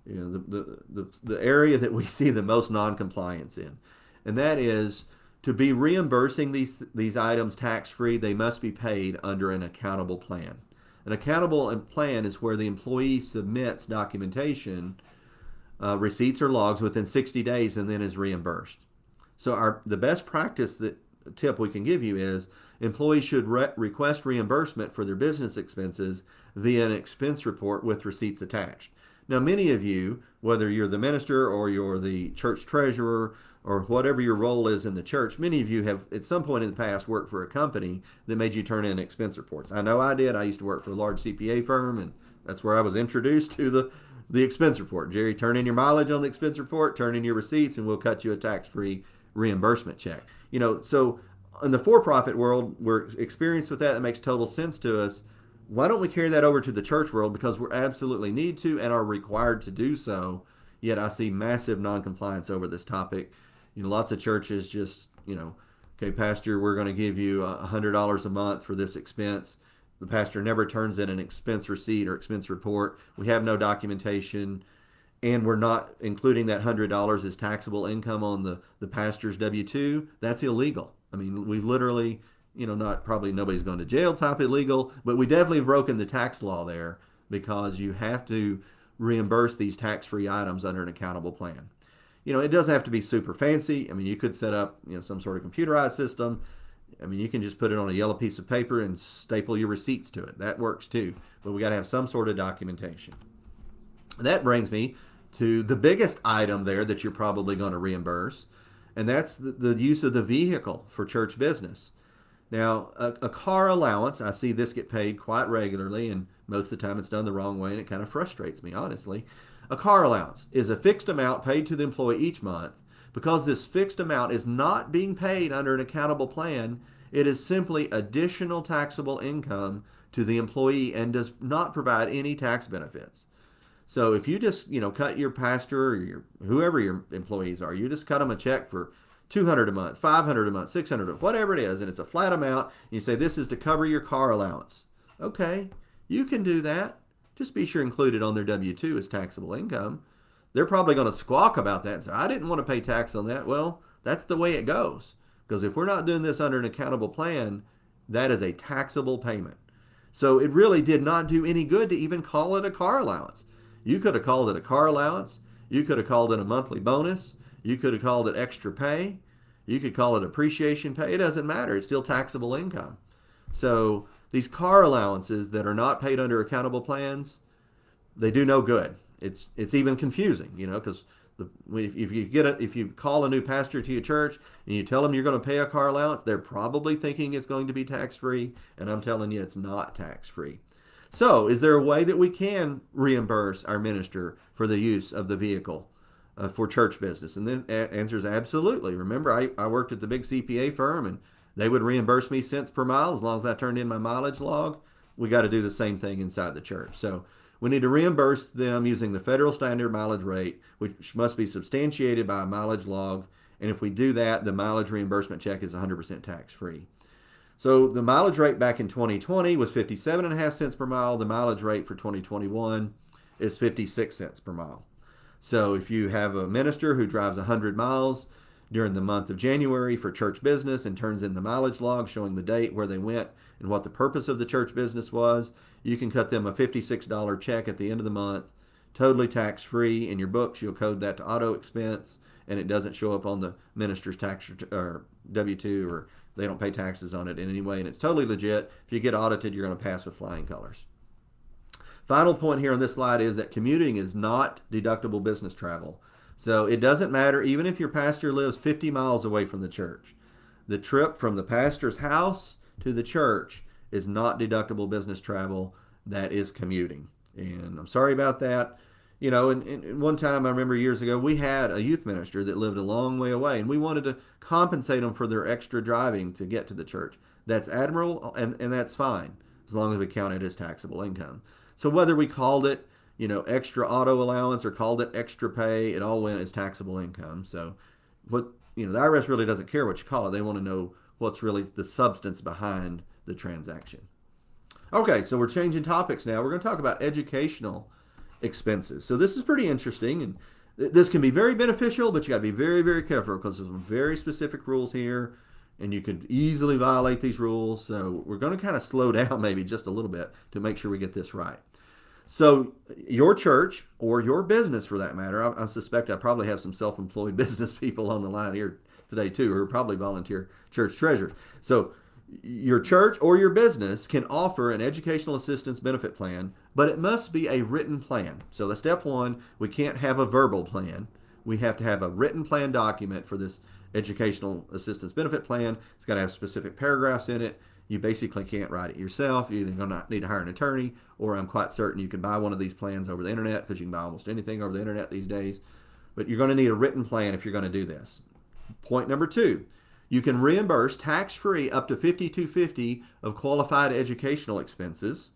the area that we see the most non-compliance in. and that is to be reimbursing these items tax-free, they must be paid under an accountable plan. An accountable plan is where the employee submits documentation, receipts or logs within 60 days and then is reimbursed. So the best practice tip we can give you is employees should request reimbursement for their business expenses via an expense report with receipts attached. Now, many of you, whether you're the minister or you're the church treasurer or whatever your role is in the church, many of you have at some point in the past worked for a company that made you turn in expense reports. I know I did. I used to work for a large CPA firm, and that's where I was introduced to the expense report. Jerry, turn in your mileage on the expense report, turn in your receipts, and we'll cut you a tax-free reimbursement check. So in the for-profit world, we're experienced with that. That makes total sense to us. Why don't we carry that over to the church world? Because we absolutely need to and are required to do so. Yet I see massive non-compliance over this topic. Lots of churches just, okay, pastor, we're going to give you $100 a month for this expense. The pastor never turns in an expense receipt or expense report. We have no documentation, and we're not including that $100 as taxable income on the pastor's W-2. That's illegal. I mean, we've literally, probably nobody's going to jail type illegal, but we definitely have broken the tax law there because you have to reimburse these tax-free items under an accountable plan. It doesn't have to be super fancy. I mean, you could set up, some sort of computerized system. I mean, you can just put it on a yellow piece of paper and staple your receipts to it. That works too. But we got to have some sort of documentation. And that brings me to the biggest item there that you're probably going to reimburse, and that's the use of the vehicle for church business. Now, a car allowance, I see this get paid quite regularly, and most of the time it's done the wrong way, and it kind of frustrates me, honestly. A car allowance is a fixed amount paid to the employee each month. Because this fixed amount is not being paid under an accountable plan, it is simply additional taxable income to the employee and does not provide any tax benefits. So if you just, cut your pastor or whoever your employees are, you just cut them a check for $200 a month, $500 a month, $600, whatever it is, and it's a flat amount, and you say this is to cover your car allowance. Okay, you can do that. Just be sure include it on their W-2 as taxable income. They're probably going to squawk about that and say, I didn't want to pay tax on that. Well, that's the way it goes. Because if we're not doing this under an accountable plan, that is a taxable payment. So it really did not do any good to even call it a car allowance. You could have called it a car allowance. You could have called it a monthly bonus. You could have called it extra pay. You could call it appreciation pay. It doesn't matter. It's still taxable income. So these car allowances that are not paid under accountable plans, they do no good. It's even confusing, because if you call a new pastor to your church and you tell them you're going to pay a car allowance, they're probably thinking it's going to be tax-free, and I'm telling you it's not tax-free. So is there a way that we can reimburse our minister for the use of the vehicle for church business? And the answer is absolutely. Remember, I worked at the big CPA firm, and they would reimburse me cents per mile as long as I turned in my mileage log. We got to do the same thing inside the church. So we need to reimburse them using the federal standard mileage rate, which must be substantiated by a mileage log. And if we do that, the mileage reimbursement check is 100% tax-free. So the mileage rate back in 2020 was 57.5 cents per mile. The mileage rate for 2021 is 56 cents per mile. So if you have a minister who drives 100 miles during the month of January for church business and turns in the mileage log showing the date where they went and what the purpose of the church business was, you can cut them a $56 check at the end of the month, totally tax-free. In your books, you'll code that to auto expense, and it doesn't show up on the minister's tax or W-2, or they don't pay taxes on it in any way, and it's totally legit. If you get audited, you're going to pass with flying colors. Final point here on this slide is that commuting is not deductible business travel. So it doesn't matter even if your pastor lives 50 miles away from the church. The trip from the pastor's house to the church is not deductible business travel. That is commuting. And I'm sorry about that. And one time I remember years ago, we had a youth minister that lived a long way away, and we wanted to compensate them for their extra driving to get to the church. That's admirable, and that's fine, as long as we count it as taxable income. So whether we called it, extra auto allowance or called it extra pay, it all went as taxable income. So the IRS really doesn't care what you call it. They want to know what's really the substance behind the transaction. Okay, so we're changing topics now. We're going to talk about educational expenses. So this is pretty interesting, and This can be very beneficial, but you got to be very, very careful because there's some very specific rules here, and you could easily violate these rules. So we're going to kind of slow down maybe just a little bit to make sure we get this right. So your church or your business, for that matter, I suspect I probably have some self-employed business people on the line here today too, who are probably volunteer church treasurers. So your church or your business can offer an educational assistance benefit plan, but it must be a written plan. So the step one, we can't have a verbal plan. We have to have a written plan document for this educational assistance benefit plan. It's got to have specific paragraphs in it. You basically can't write it yourself. You're either going to need to hire an attorney, or I'm quite certain you can buy one of these plans over the internet, because you can buy almost anything over the internet these days. But you're going to need a written plan if you're going to do this. Point number two, you can reimburse tax-free up to $5,250 of qualified educational expenses.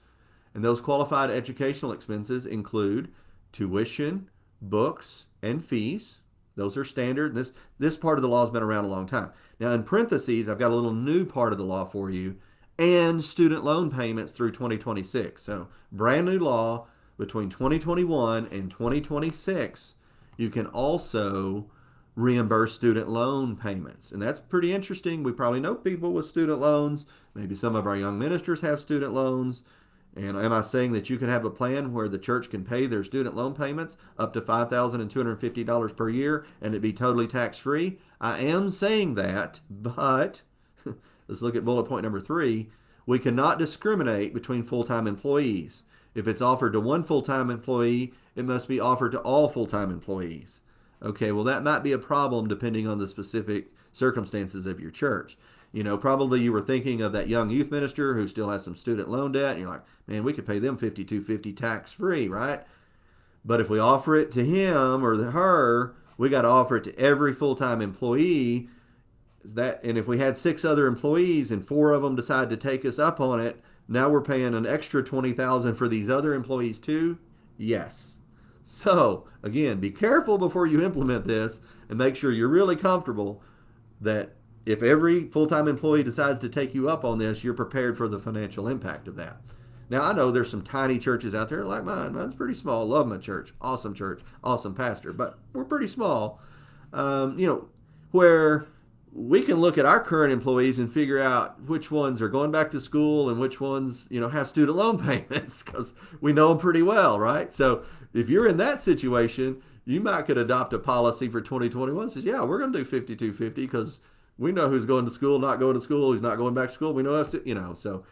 And those qualified educational expenses include tuition, books, and fees. Those are standard. This part of the law has been around a long time. Now, in parentheses, I've got a little new part of the law for you, and student loan payments through 2026. So, brand new law between 2021 and 2026. You can also reimburse student loan payments. And that's pretty interesting. We probably know people with student loans. Maybe some of our young ministers have student loans. And am I saying that you can have a plan where the church can pay their student loan payments up to $5,250 per year and it be totally tax-free? I am saying that, but let's look at bullet point number 3. We cannot discriminate between full-time employees. If it's offered to one full-time employee, it must be offered to all full-time employees. Okay, well, that might be a problem depending on the specific circumstances of your church. You know, probably you were thinking of that young youth minister who still has some student loan debt, and you're like, man, we could pay them $5,250 tax-free, right? But if we offer it to him or her, we got to offer it to every full-time employee. And if we had 6 other employees and 4 of them decide to take us up on it, now we're paying an extra $20,000 for these other employees too? Yes. So, again, be careful before you implement this and make sure you're really comfortable that if every full-time employee decides to take you up on this, you're prepared for the financial impact of that. Now, I know there's some tiny churches out there like mine. Mine's pretty small. Love my church, awesome pastor, but we're pretty small. Where we can look at our current employees and figure out which ones are going back to school and which ones, have student loan payments, because we know them pretty well, right? So if you're in that situation, you might could adopt a policy for 2021 that says, yeah, we're going to do $5,250 because we know who's going to school, not going to school, who's not going back to school. We know, so,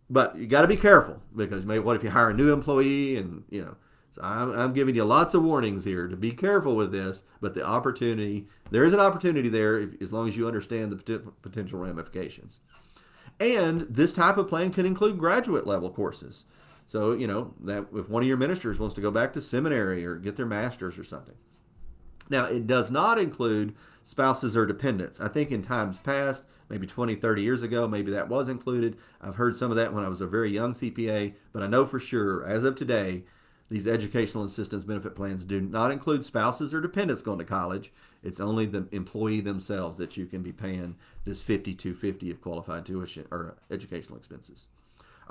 but you got to be careful, because maybe what if you hire a new employee and, so I'm giving you lots of warnings here to be careful with this, but there is an opportunity there as long as you understand the potential ramifications. And this type of plan can include graduate level courses. So, that if one of your ministers wants to go back to seminary or get their master's or something. Now, it does not include spouses or dependents. I think in times past, maybe 20, 30 years ago, maybe that was included. I've heard some of that when I was a very young CPA, but I know for sure, as of today, these educational assistance benefit plans do not include spouses or dependents going to college. It's only the employee themselves that you can be paying this $5,250 of qualified tuition or educational expenses.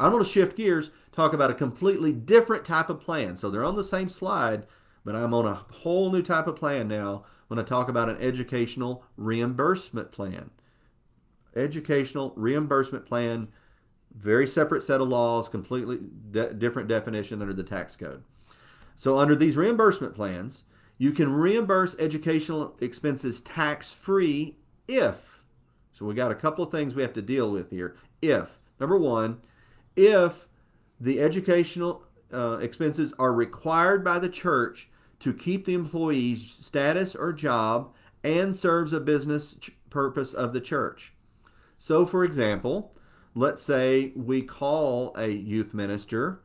I'm going to shift gears, talk about a completely different type of plan. So they're on the same slide, but I'm on a whole new type of plan now when I talk about an educational reimbursement plan. Educational reimbursement plan, very separate set of laws, completely different definition under the tax code. So under these reimbursement plans, you can reimburse educational expenses tax-free so we got a couple of things we have to deal with here. Number one, if the educational expenses are required by the church to keep the employee's status or job and serves a business purpose of the church. So, for example, let's say we call a youth minister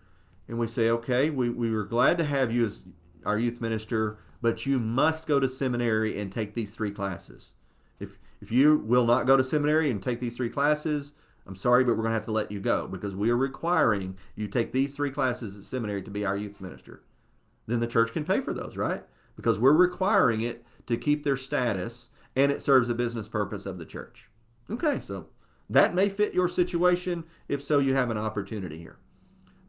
and we say, okay, we were glad to have you as our youth minister, but you must go to seminary and take these 3 classes. If you will not go to seminary and take these 3 classes, I'm sorry, but we're going to have to let you go, because we are requiring you take these 3 classes at seminary to be our youth minister. Then the church can pay for those, right? Because we're requiring it to keep their status, and it serves a business purpose of the church. Okay, so that may fit your situation. If so, you have an opportunity here.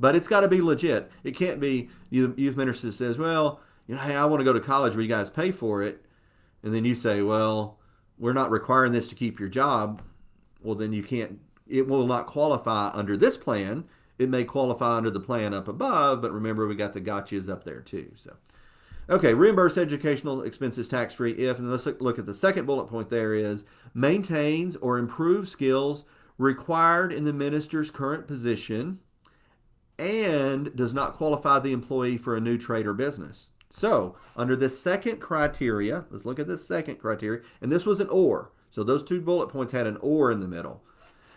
But it's got to be legit. It can't be the youth minister says, well, hey, I want to go to college. Will you guys pay for it? And then you say, well, we're not requiring this to keep your job. Well, then you can't. It will not qualify under this plan. It may qualify under the plan up above, but remember we got the gotchas up there too. So, okay, reimburse educational expenses tax-free if, and let's look at the second bullet point there is, maintains or improves skills required in the minister's current position and does not qualify the employee for a new trade or business. So, under the second criteria, let's look at the second criteria, and this was an or. So those two bullet points had an or in the middle.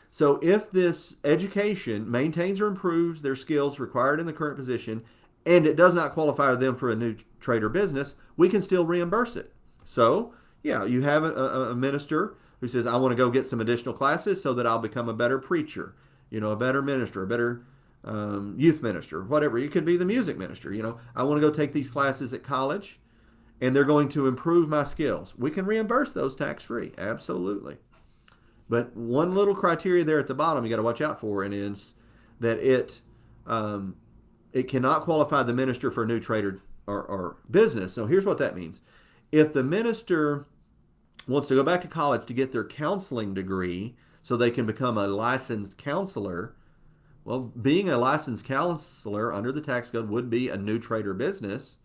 So if this education maintains or improves their skills required in the current position and it does not qualify them for a new trade or business, we can still reimburse it. So, yeah, you have a minister who says, I want to go get some additional classes so that I'll become a better preacher, a better minister, a better youth minister, whatever. You could be the music minister. I want to go take these classes at college and they're going to improve my skills. We can reimburse those tax-free, absolutely. But one little criteria there at the bottom you got to watch out for, and is that it cannot qualify the minister for a new trade or business. So here's what that means. If the minister wants to go back to college to get their counseling degree so they can become a licensed counselor, well, being a licensed counselor under the tax code would be a new trade or business.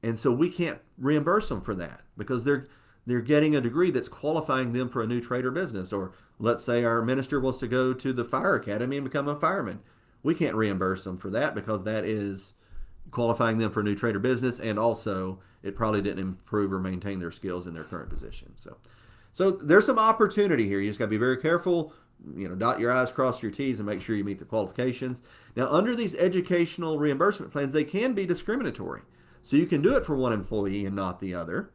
And so we can't reimburse them for that because they're getting a degree that's qualifying them for a new trade or business. Or let's say our minister wants to go to the fire academy and become a fireman. We can't reimburse them for that because that is qualifying them for a new trade or business, and also it probably didn't improve or maintain their skills in their current position. So there's some opportunity here. You just got to be very careful, dot your I's, cross your T's, and make sure you meet the qualifications. Now, under these educational reimbursement plans, they can be discriminatory. So you can do it for one employee and not the other.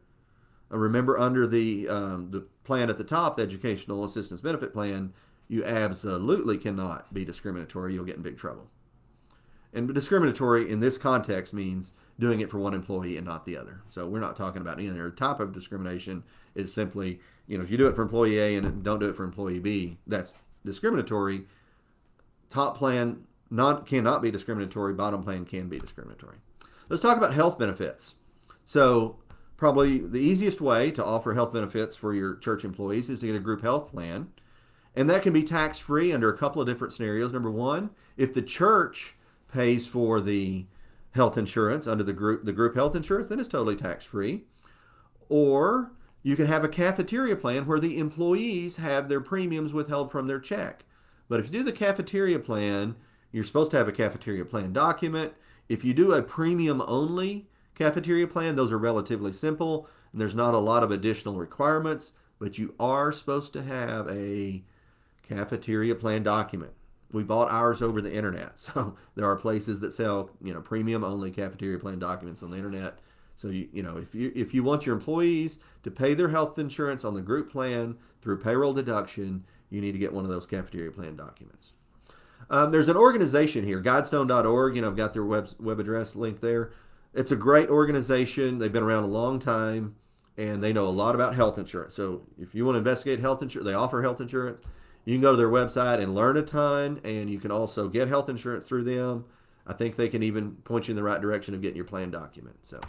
Remember, under the plan at the top, the Educational Assistance Benefit Plan, you absolutely cannot be discriminatory. You'll get in big trouble. And discriminatory in this context means doing it for one employee and not the other. So we're not talking about any other type of discrimination. It's simply, if you do it for employee A and don't do it for employee B, that's discriminatory. Top plan cannot be discriminatory. Bottom plan can be discriminatory. Let's talk about health benefits. So probably the easiest way to offer health benefits for your church employees is to get a group health plan. And that can be tax-free under a couple of different scenarios. Number one, if the church pays for the health insurance under the group health insurance, then it's totally tax-free. Or you can have a cafeteria plan where the employees have their premiums withheld from their check. But if you do the cafeteria plan, you're supposed to have a cafeteria plan document. If you do a premium-only cafeteria plan, those are relatively simple, and there's not a lot of additional requirements, but you are supposed to have a cafeteria plan document. We bought ours over the internet, so there are places that sell, premium-only cafeteria plan documents on the internet. So if you want your employees to pay their health insurance on the group plan through payroll deduction, you need to get one of those cafeteria plan documents. There's an organization here, guidestone.org. I've got their web address linked there. It's a great organization. They've been around a long time, and they know a lot about health insurance. So if you want to investigate health insurance, they offer health insurance. You can go to their website and learn a ton, and you can also get health insurance through them. I think they can even point you in the right direction of getting your plan document. So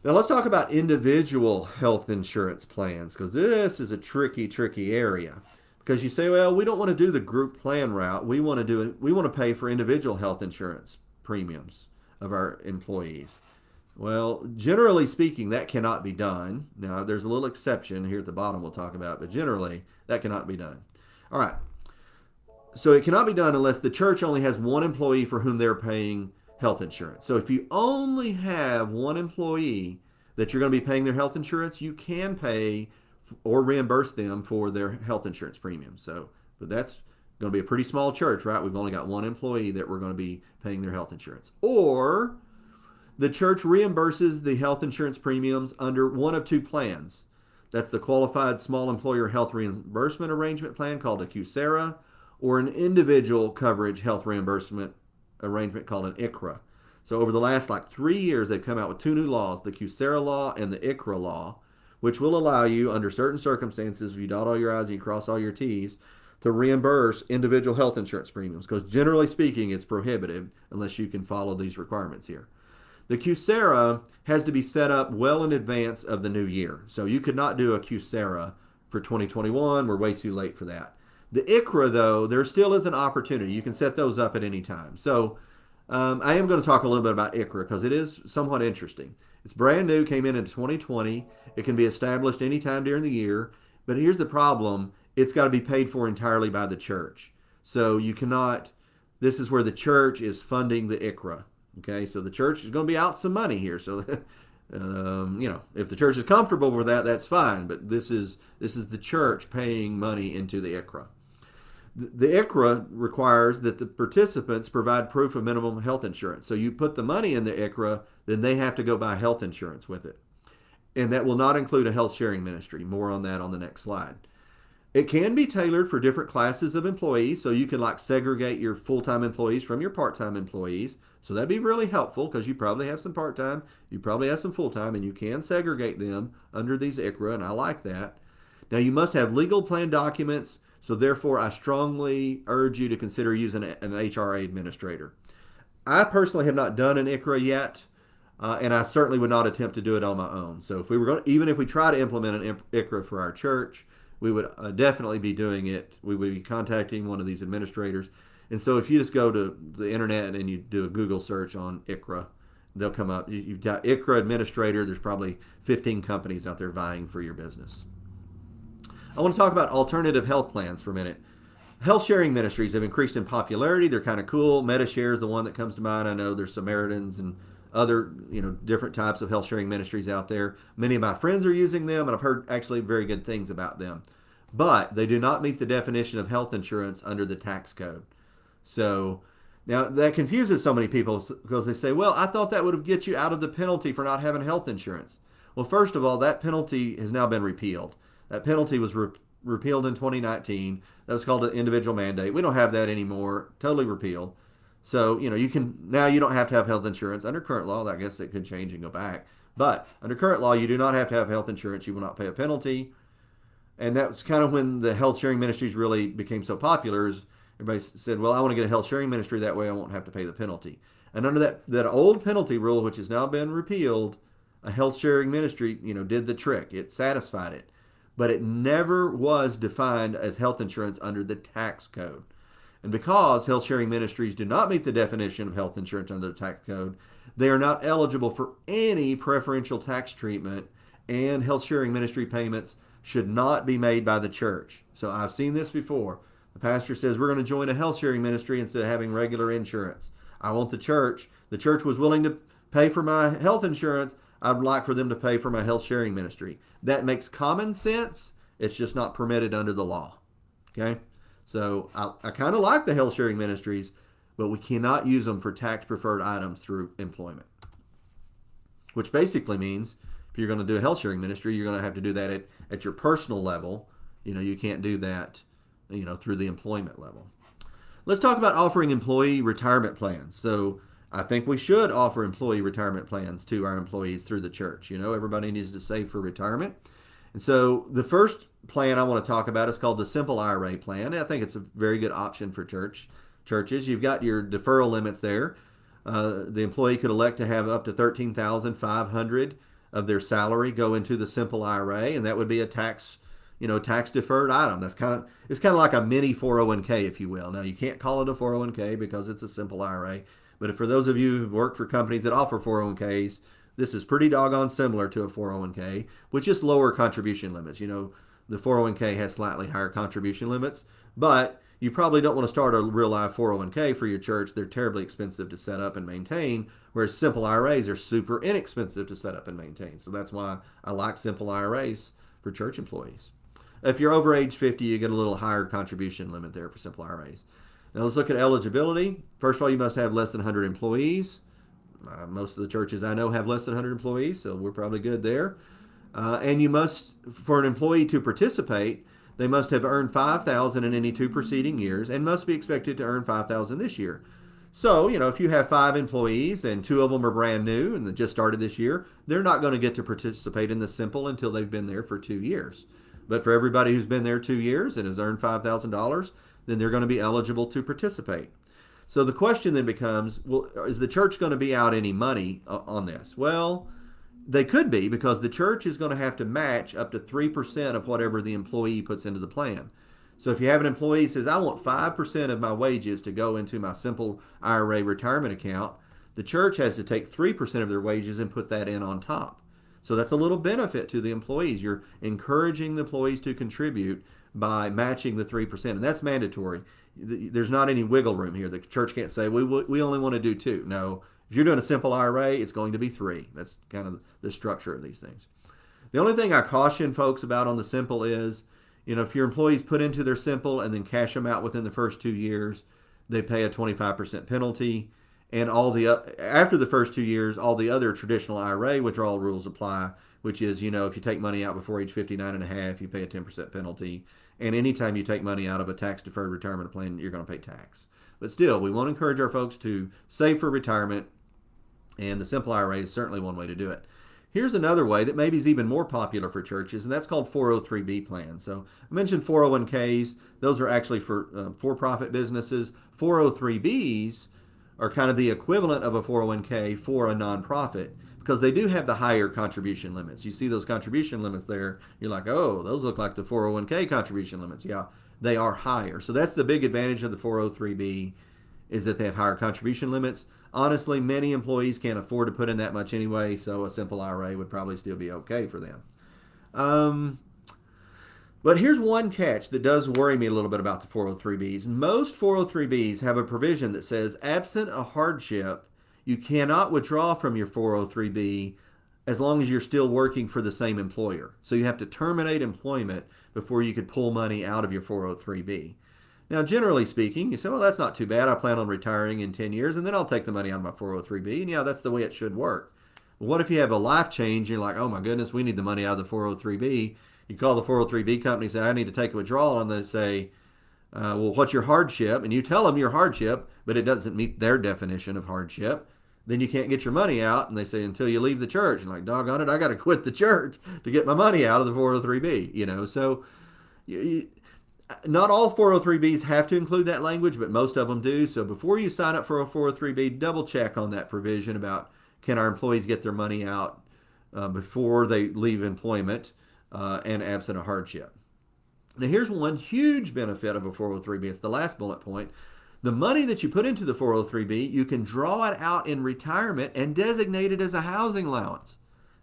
now let's talk about individual health insurance plans, because this is a tricky area. Because you say, well, we don't want to do the group plan route. We want to pay for individual health insurance premiums of our employees. Well, generally speaking, that cannot be done. Now, there's a little exception here at the bottom we'll talk about, but generally, that cannot be done. All right. So it cannot be done unless the church only has one employee for whom they're paying health insurance. So if you only have one employee that you're going to be paying their health insurance, you can pay or reimburse them for their health insurance premium. But that's going to be a pretty small church, right? We've only got one employee that we're going to be paying their health insurance. Or the church reimburses the health insurance premiums under one of two plans. That's the Qualified Small Employer Health Reimbursement Arrangement Plan, called a QSERA, or an individual coverage health reimbursement arrangement called an ICRA. So over the last 3 years, they've come out with two new laws, the QSERA law and the ICRA law, which will allow you, under certain circumstances, if you dot all your I's and you cross all your T's, to reimburse individual health insurance premiums. Because generally speaking, it's prohibitive unless you can follow these requirements here. The QSERA has to be set up well in advance of the new year. So you could not do a QSERA for 2021. We're way too late for that. The ICRA, though, there still is an opportunity. You can set those up at any time. So I am going to talk a little bit about ICRA because it is somewhat interesting. It's brand new, came in 2020. It can be established anytime during the year. But here's the problem. It's got to be paid for entirely by the church. So you cannot, this is where the church is funding the ICRA. Okay, so the church is going to be out some money here. So, if the church is comfortable with that, that's fine. But this is the church paying money into the ICRA. The ICRA requires that the participants provide proof of minimum health insurance. So you put the money in the ICRA, then they have to go buy health insurance with it. And that will not include a health sharing ministry. More on that on the next slide. It can be tailored for different classes of employees. So you can segregate your full-time employees from your part-time employees. So that'd be really helpful because you probably have some part-time, you probably have some full-time, and you can segregate them under these ICRA, and I like that. Now you must have legal plan documents. So therefore, I strongly urge you to consider using an HRA administrator. I personally have not done an ICRA yet, and I certainly would not attempt to do it on my own. So if we were going, even if we try to implement an ICRA for our church, we would definitely be doing it. We would be contacting one of these administrators. And so if you just go to the internet and you do a Google search on ICRA, they'll come up. You've got ICRA administrator. There's probably 15 companies out there vying for your business. I want to talk about alternative health plans for a minute. Health sharing ministries have increased in popularity. They're kind of cool. MediShare is the one that comes to mind. I know there's Samaritans and other, different types of health sharing ministries out there. Many of my friends are using them, and I've heard actually very good things about them. But they do not meet the definition of health insurance under the tax code. So now that confuses so many people because they say, well, I thought that would get you out of the penalty for not having health insurance. Well, first of all, that penalty has now been repealed. That penalty was repealed in 2019. That was called an individual mandate. We don't have that anymore. Totally repealed. So, you don't have to have health insurance. Under current law, I guess it could change and go back. But under current law, you do not have to have health insurance. You will not pay a penalty. And that was kind of when the health sharing ministries really became so popular. Is everybody said, well, I want to get a health sharing ministry. That way I won't have to pay the penalty. And under that old penalty rule, which has now been repealed, a health sharing ministry, did the trick. It satisfied it. But it never was defined as health insurance under the tax code. And because health sharing ministries do not meet the definition of health insurance under the tax code, they are not eligible for any preferential tax treatment, and health sharing ministry payments should not be made by the church. So I've seen this before. The pastor says, we're going to join a health sharing ministry instead of having regular insurance. I want the church. The church was willing to pay for my health insurance. I'd like for them to pay for my health sharing ministry. That makes common sense. It's just not permitted under the law. Okay? So I kind of like the health sharing ministries, but we cannot use them for tax preferred items through employment. Which basically means if you're going to do a health sharing ministry, you're going to have to do that at your personal level. You can't do that, through the employment level. Let's talk about offering employee retirement plans. So I think we should offer employee retirement plans to our employees through the church. Everybody needs to save for retirement. And so the first plan I want to talk about is called the Simple IRA plan. I think it's a very good option for churches. You've got your deferral limits there. The employee could elect to have up to $13,500 of their salary go into the Simple IRA, and that would be a tax deferred item. It's kind of like a mini 401k, if you will. Now you can't call it a 401k because it's a Simple IRA. But for those of you who work for companies that offer 401ks, this is pretty doggone similar to a 401k, with just lower contribution limits. The 401k has slightly higher contribution limits, but you probably don't want to start a real live 401k for your church. They're terribly expensive to set up and maintain, whereas simple IRAs are super inexpensive to set up and maintain. So that's why I like simple IRAs for church employees. If you're over age 50, you get a little higher contribution limit there for simple IRAs. Now let's look at eligibility. First of all, you must have less than 100 employees. Most of the churches I know have less than 100 employees, so we're probably good there. And you must, for an employee to participate, they must have earned $5,000 in any 2 preceding years and must be expected to earn $5,000 this year. So, if you have 5 employees and 2 of them are brand new and they just started this year, they're not going to get to participate in the Simple until they've been there for 2 years. But for everybody who's been there 2 years and has earned $5,000, then they're going to be eligible to participate. So the question then becomes, well, is the church going to be out any money on this? Well, they could be, because the church is going to have to match up to 3% of whatever the employee puts into the plan. So if you have an employee who says, I want 5% of my wages to go into my simple IRA retirement account, the church has to take 3% of their wages and put that in on top. So that's a little benefit to the employees. You're encouraging the employees to contribute by matching the 3%. And that's mandatory. There's not any wiggle room here. The church can't say, we only want to do 2. No, if you're doing a simple IRA, it's going to be 3. That's kind of the structure of these things. The only thing I caution folks about on the simple is, if your employees put into their simple and then cash them out within the first 2 years, they pay a 25% penalty. And after the first 2 years, all the other traditional IRA withdrawal rules apply, which is, if you take money out before age 59 and a half, you pay a 10% penalty. And anytime you take money out of a tax-deferred retirement plan, you're going to pay tax. But still, we want to encourage our folks to save for retirement, and the simple IRA is certainly one way to do it. Here's another way that maybe is even more popular for churches, and that's called 403b plans. So I mentioned 401ks. Those are actually for for-profit businesses. 403bs are kind of the equivalent of a 401k for a nonprofit, because they do have the higher contribution limits. You see those contribution limits there, you're like, oh, those look like the 401k contribution limits. Yeah, they are higher. So that's the big advantage of the 403b, is that they have higher contribution limits. Honestly, many employees can't afford to put in that much anyway, so a simple IRA would probably still be okay for them. But here's one catch that does worry me a little bit about the 403bs. Most 403bs have a provision that says, absent a hardship, you cannot withdraw from your 403b as long as you're still working for the same employer. So you have to terminate employment before you could pull money out of your 403b. Now, generally speaking, you say, well, that's not too bad. I plan on retiring in 10 years, and then I'll take the money out of my 403b. And yeah, that's the way it should work. But what if you have a life change? You're like, oh my goodness, we need the money out of the 403b. You call the 403b company and say, I need to take a withdrawal. And they say, well, what's your hardship? And you tell them your hardship, but it doesn't meet their definition of hardship. Then you can't get your money out. And they say, until you leave the church. And like, doggone it, I got to quit the church to get my money out of the 403b. So not all 403bs have to include that language, but most of them do. So before you sign up for a 403b, double check on that provision about, can our employees get their money out before they leave employment and absent a hardship. Now here's one huge benefit of a 403b. It's the last bullet point. The money that you put into the 403b, you can draw it out in retirement and designate it as a housing allowance.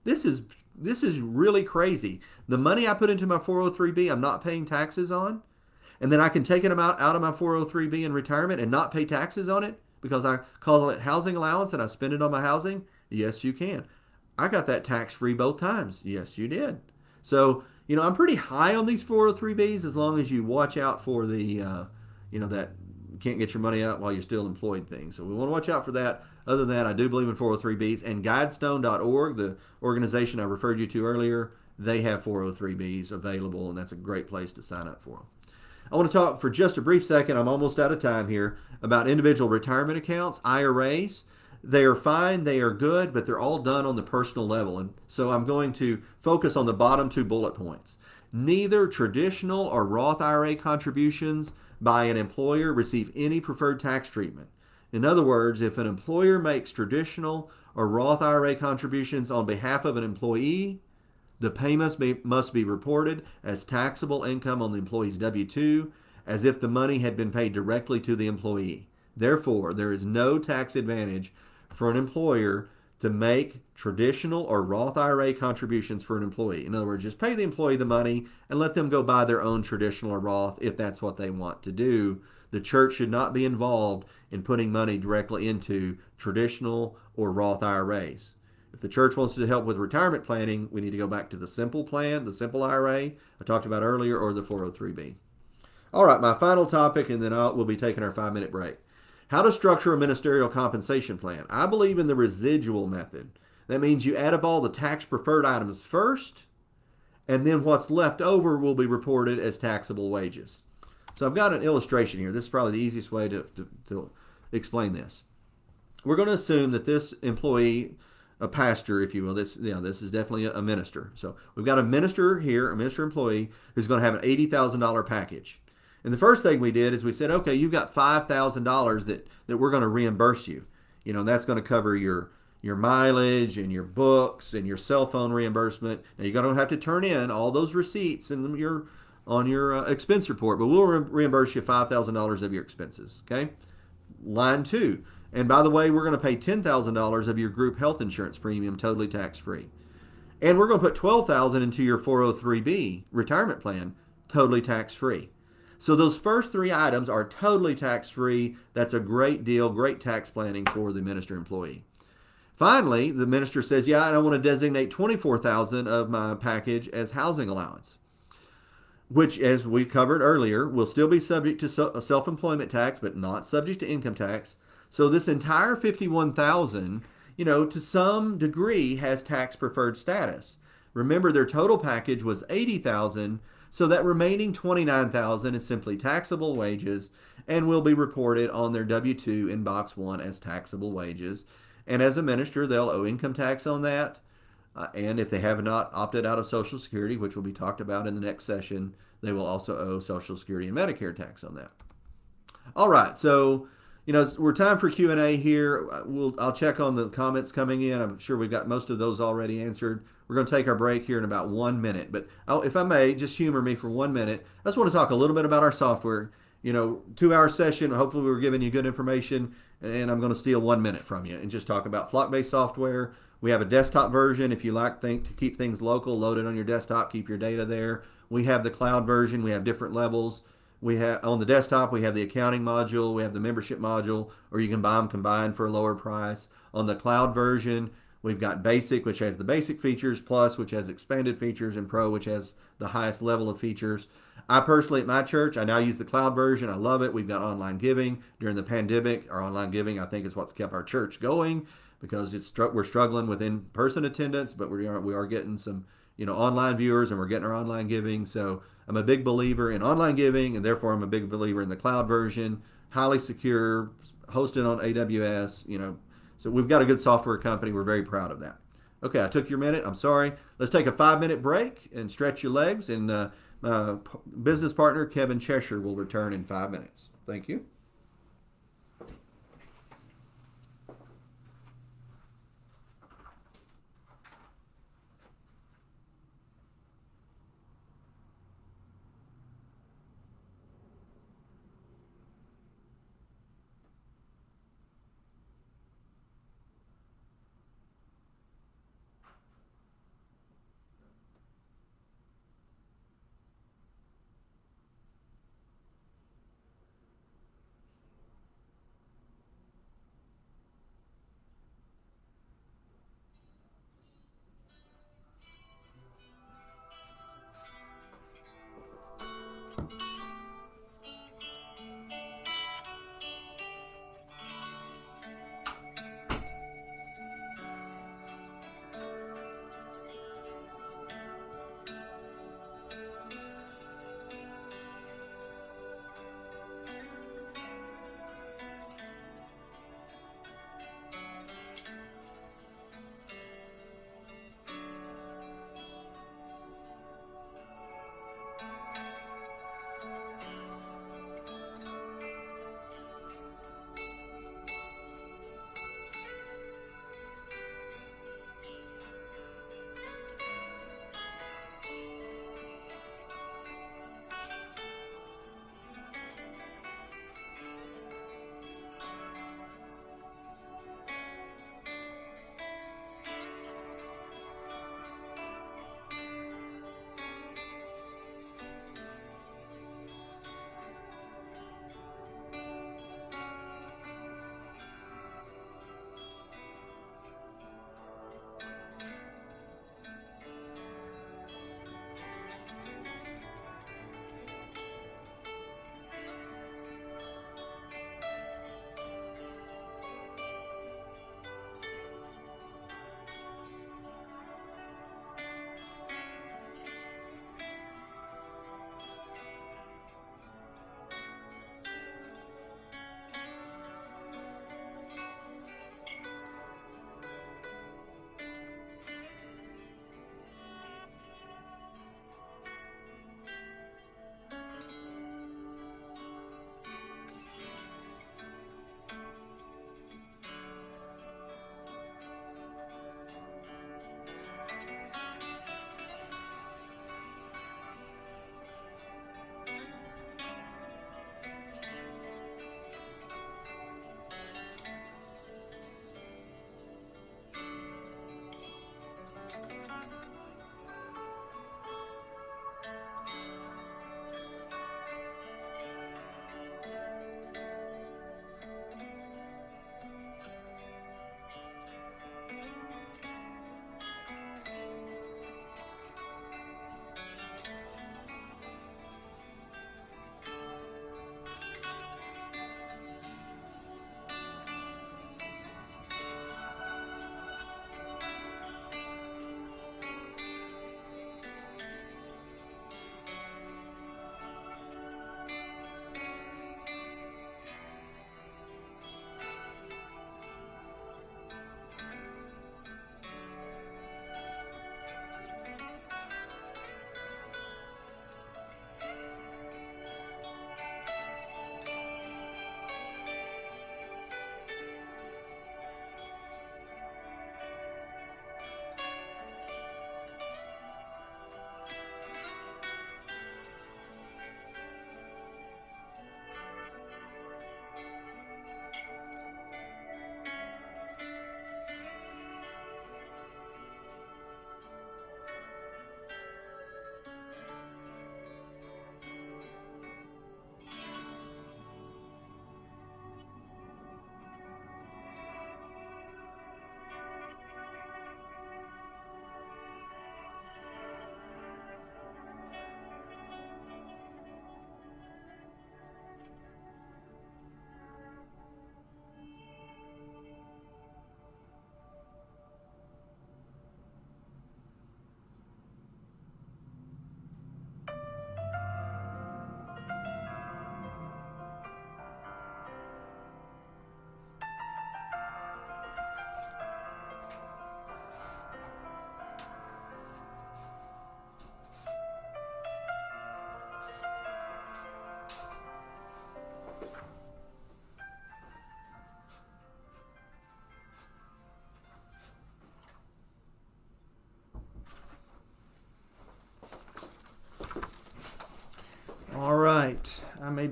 This is really crazy. The money I put into my 403b, I'm not paying taxes on. And then I can take it out of my 403b in retirement and not pay taxes on it because I call it housing allowance and I spend it on my housing? Yes, you can. I got that tax-free both times. Yes, you did. So, I'm pretty high on these 403bs as long as you watch out for the, that you can't get your money out while you're still employed thing. So we want to watch out for that. Other than that, I do believe in 403bs. And guidestone.org, the organization I referred you to earlier, they have 403bs available, and that's a great place to sign up for them. I want to talk for just a brief second, I'm almost out of time here, about individual retirement accounts, IRAs. They are fine, they are good, but they're all done on the personal level. And so I'm going to focus on the bottom 2 bullet points. Neither traditional or Roth IRA contributions by an employer receive any preferred tax treatment. In other words, if an employer makes traditional or Roth IRA contributions on behalf of an employee, the payment must be reported as taxable income on the employee's W-2, as if the money had been paid directly to the employee. Therefore, there is no tax advantage for an employer to make traditional or Roth IRA contributions for an employee. In other words, just pay the employee the money and let them go buy their own traditional or Roth if that's what they want to do. The church should not be involved in putting money directly into traditional or Roth IRAs. If the church wants to help with retirement planning, we need to go back to the simple plan, the simple IRA I talked about earlier, or the 403b. All right, my final topic, and then we'll be taking our 5-minute break. How to structure a ministerial compensation plan. I believe in the residual method. That means you add up all the tax-preferred items first, and then what's left over will be reported as taxable wages. So I've got an illustration here. This is probably the easiest way to explain this. We're going to assume that this employee, a pastor, if you will, this is definitely a minister. So we've got a minister here, a minister employee, who's going to have an $80,000 package. And the first thing we did is we said, okay, you've got $5,000 that we're going to reimburse you. And that's going to cover your mileage and your books and your cell phone reimbursement. Now you're going to have to turn in all those receipts and on your expense report, but we'll reimburse you $5,000 of your expenses. Okay. Line two. And by the way, we're going to pay $10,000 of your group health insurance premium totally tax free. And we're going to put $12,000 into your 403b retirement plan totally tax free. So those first three items are totally tax free. That's a great deal, great tax planning for the minister employee. Finally, the minister says, yeah, I want to designate $24,000 of my package as housing allowance, which, as we covered earlier, will still be subject to self-employment tax, but not subject to income tax. So this entire $51,000, to some degree has tax preferred status. Remember, their total package was $80,000, so that remaining $29,000 is simply taxable wages and will be reported on their W-2 in box 1 as taxable wages. And as a minister, they'll owe income tax on that. And if they have not opted out of Social Security, which will be talked about in the next session, they will also owe Social Security and Medicare tax on that. All right, so we're time for Q&A here. I'll check on the comments coming in. I'm sure we've got most of those already answered. We're going to take our break here in about 1 minute. But if I may, just humor me for 1 minute. I just want to talk a little bit about our software. 2-hour session. Hopefully we're giving you good information. And I'm going to steal 1 minute from you and just talk about FlockBase software. We have a desktop version if you like to keep things local, load it on your desktop, keep your data there. We have the cloud version. We have different levels. We have on the desktop, we have the accounting module, we have the membership module, or you can buy them combined for a lower price. On the cloud version, we've got basic, which has the basic features, plus, which has expanded features, and pro, which has the highest level of features. I personally, at my church, I now use the cloud version. I love it. We've got online giving. During the pandemic, our online giving, I think, is what's kept our church going because we're struggling with in-person attendance, but we are getting some online viewers, and we're getting our online giving. So I'm a big believer in online giving, and therefore I'm a big believer in the cloud version, highly secure, hosted on AWS. So we've got a good software company. We're very proud of that. Okay, I took your minute. I'm sorry. Let's take a 5-minute break and stretch your legs. And my business partner, Kevin Cheshire, will return in 5 minutes. Thank you.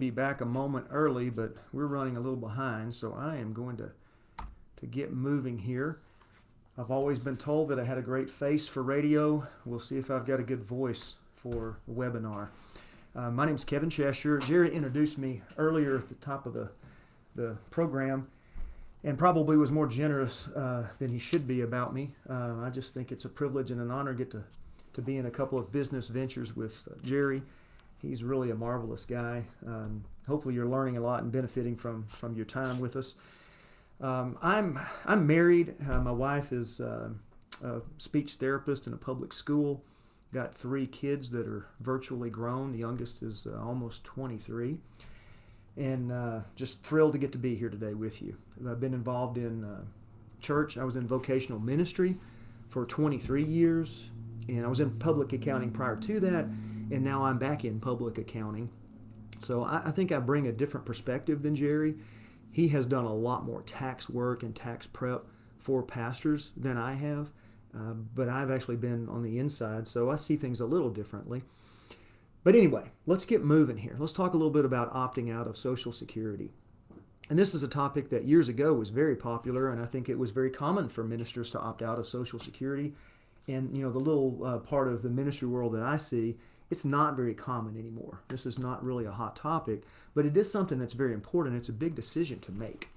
be back a moment early, but we're running a little behind, so I am going to get moving here. I've always been told that I had a great face for radio. We'll see if I've got a good voice for the webinar. My name's Kevin Cheshire. Jerry introduced me earlier at the top of the program and probably was more generous than he should be about me. I just think it's a privilege and an honor to get to be in a couple of business ventures with Jerry. He's really a marvelous guy. Hopefully you're learning a lot and benefiting from your time with us. I'm married. My wife is a speech therapist in a public school. Got 3 kids that are virtually grown. The youngest is almost 23. And just thrilled to get to be here today with you. I've been involved in church. I was in vocational ministry for 23 years. And I was in public accounting prior to that. And now I'm back in public accounting. So I think I bring a different perspective than Jerry. He has done a lot more tax work and tax prep for pastors than I have, but I've actually been on the inside, so I see things a little differently. But anyway, let's get moving here. Let's talk a little bit about opting out of Social Security. And this is a topic that years ago was very popular, and I think it was very common for ministers to opt out of Social Security. And, the little part of the ministry world that I see, it's not very common anymore. This is not really a hot topic, but it is something that's very important. It's a big decision to make.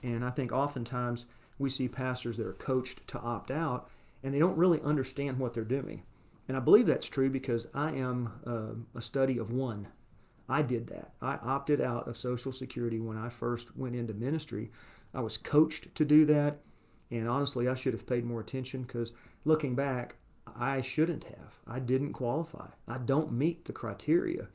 And I think oftentimes we see pastors that are coached to opt out, and they don't really understand what they're doing. And I believe that's true because I am a study of one. I did that. I opted out of Social Security when I first went into ministry. I was coached to do that, and honestly, I should have paid more attention because looking back, I shouldn't have. I didn't qualify. I don't meet the criteria.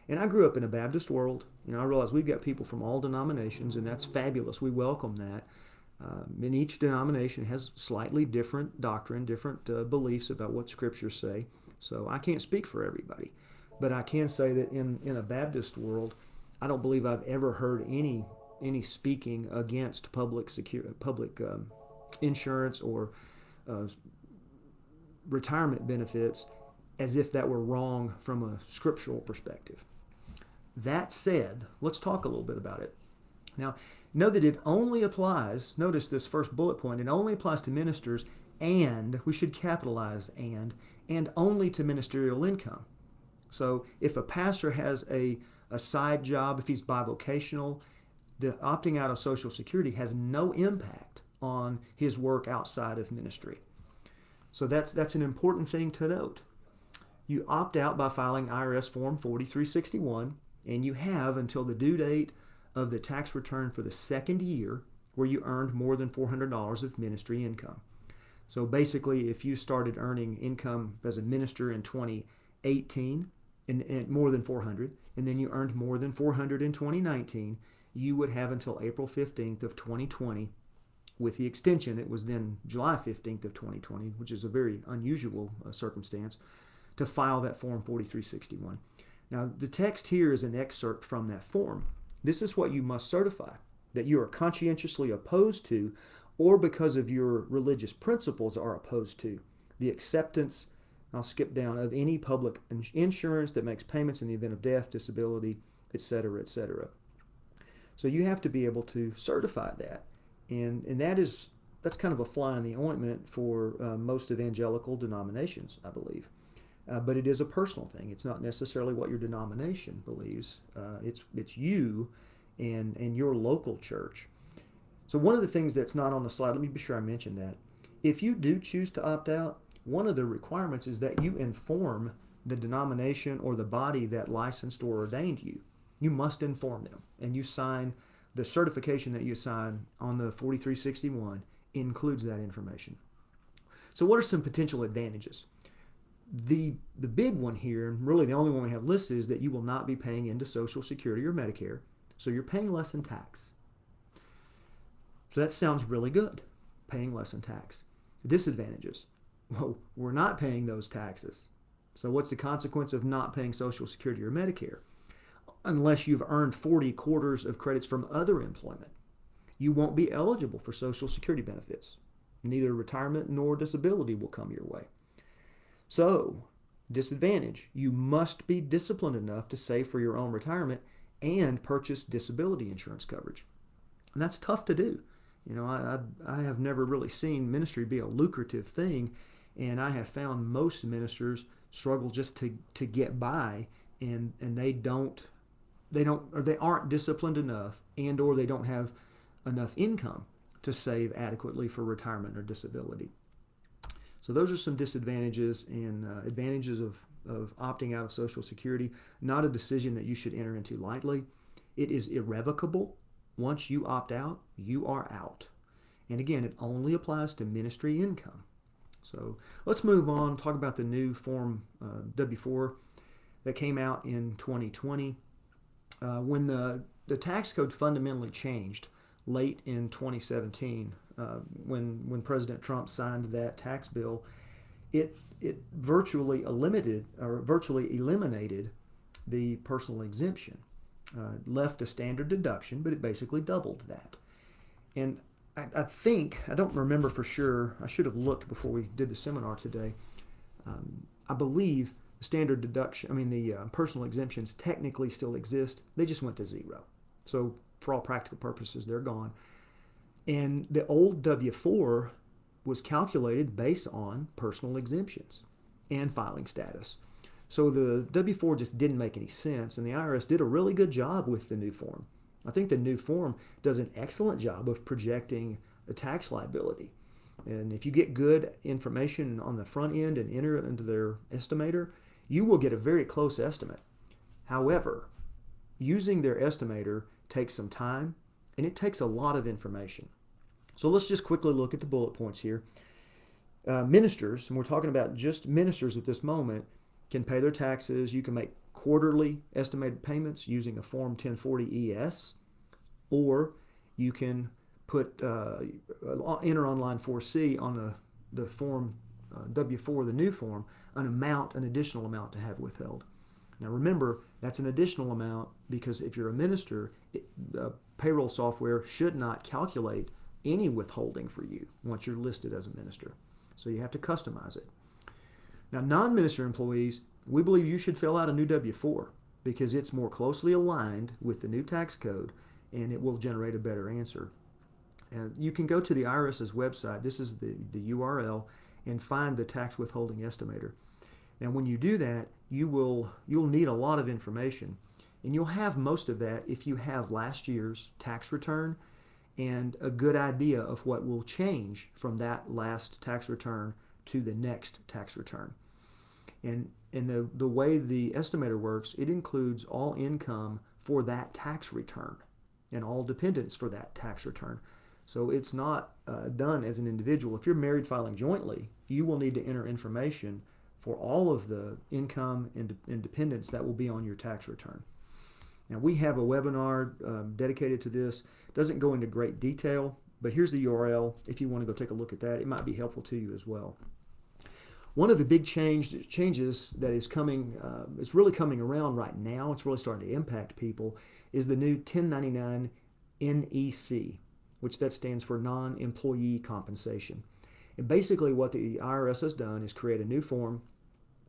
And I grew up in a Baptist world. I realize we've got people from all denominations, and that's fabulous. We welcome that. And each denomination has slightly different doctrine, different beliefs about what scriptures say. So I can't speak for everybody. But I can say that in a Baptist world, I don't believe I've ever heard any speaking against public insurance or retirement benefits as if that were wrong from a scriptural perspective. That said, let's talk a little bit about it. Now, know that it only applies, notice this first bullet point, it only applies to ministers, and we should capitalize and only to ministerial income. So if a pastor has a side job, if he's bivocational, the opting out of Social Security has no impact on his work outside of ministry. So that's an important thing to note. You opt out by filing IRS Form 4361, and you have until the due date of the tax return for the second year where you earned more than $400 of ministry income. So basically, if you started earning income as a minister in 2018 and more than 400, and then you earned more than 400 in 2019, you would have until April 15th of 2020. With the extension, it was then July 15th of 2020, which is a very unusual circumstance, to file that Form 4361. Now, the text here is an excerpt from that form. This is what you must certify, that you are conscientiously opposed to, or because of your religious principles are opposed to, the acceptance, I'll skip down, of any public insurance that makes payments in the event of death, disability, etc., etc. So you have to be able to certify that. And that's kind of a fly in the ointment for most evangelical denominations, I believe. But it is a personal thing. It's not necessarily what your denomination believes. It's you and your local church. So one of the things that's not on the slide, let me be sure I mention that. If you do choose to opt out, one of the requirements is that you inform the denomination or the body that licensed or ordained you. You must inform them, and you sign the certification that you sign on the 4361 includes that information. So what are some potential advantages? The big one here, and really the only one we have listed, is that you will not be paying into Social Security or Medicare, so you're paying less in tax. So that sounds really good, paying less in tax. Disadvantages. Well, we're not paying those taxes. So what's the consequence of not paying Social Security or Medicare? Unless you've earned 40 quarters of credits from other employment, you won't be eligible for Social Security benefits. Neither retirement nor disability will come your way. So, disadvantage, you must be disciplined enough to save for your own retirement and purchase disability insurance coverage. And that's tough to do. I have never really seen ministry be a lucrative thing, and I have found most ministers struggle just to get by, and they aren't disciplined enough, and or they don't have enough income to save adequately for retirement or disability. So those are some disadvantages and advantages of opting out of Social Security. Not a decision that you should enter into lightly. It is irrevocable. Once you opt out, you are out. And again, it only applies to ministry income. So let's move on, talk about the new Form W-4 that came out in 2020. When the tax code fundamentally changed late in 2017, when President Trump signed that tax bill, it virtually eliminated the personal exemption. Left a standard deduction, but it basically doubled that. And I think, I don't remember for sure, I should have looked before we did the seminar today. I believe the standard deduction, the personal exemptions technically still exist. They just went to zero. So for all practical purposes, they're gone. And the old W-4 was calculated based on personal exemptions and filing status. So the W-4 just didn't make any sense, and the IRS did a really good job with the new form. I think the new form does an excellent job of projecting a tax liability. And if you get good information on the front end and enter it into their estimator, you will get a very close estimate. However, using their estimator takes some time, and it takes a lot of information. So let's just quickly look at the bullet points here. Ministers, and we're talking about just ministers at this moment, can pay their taxes. You can make quarterly estimated payments using a Form 1040 ES, or you can enter on line 4C on the Form W-4, the new form, an additional amount to have withheld. Now remember, that's an additional amount because if you're a minister, payroll software should not calculate any withholding for you once you're listed as a minister. So you have to customize it. Now, non-minister employees, we believe you should fill out a new W-4 because it's more closely aligned with the new tax code and it will generate a better answer. And you can go to the IRS's website, this is the URL, and find the tax withholding estimator. Now, when you do that, you'll need a lot of information, and you'll have most of that if you have last year's tax return and a good idea of what will change from that last tax return to the next tax return. And the way the estimator works, it includes all income for that tax return and all dependents for that tax return. So it's not done as an individual. If you're married filing jointly, you will need to enter information for all of the income and dependents that will be on your tax return. Now, we have a webinar dedicated to this. It doesn't go into great detail, but here's the URL. If you want to go take a look at that, it might be helpful to you as well. One of the big changes that is coming, it's really coming around right now, it's really starting to impact people, is the new 1099 NEC, which that stands for non-employee compensation. And basically what the IRS has done is create a new form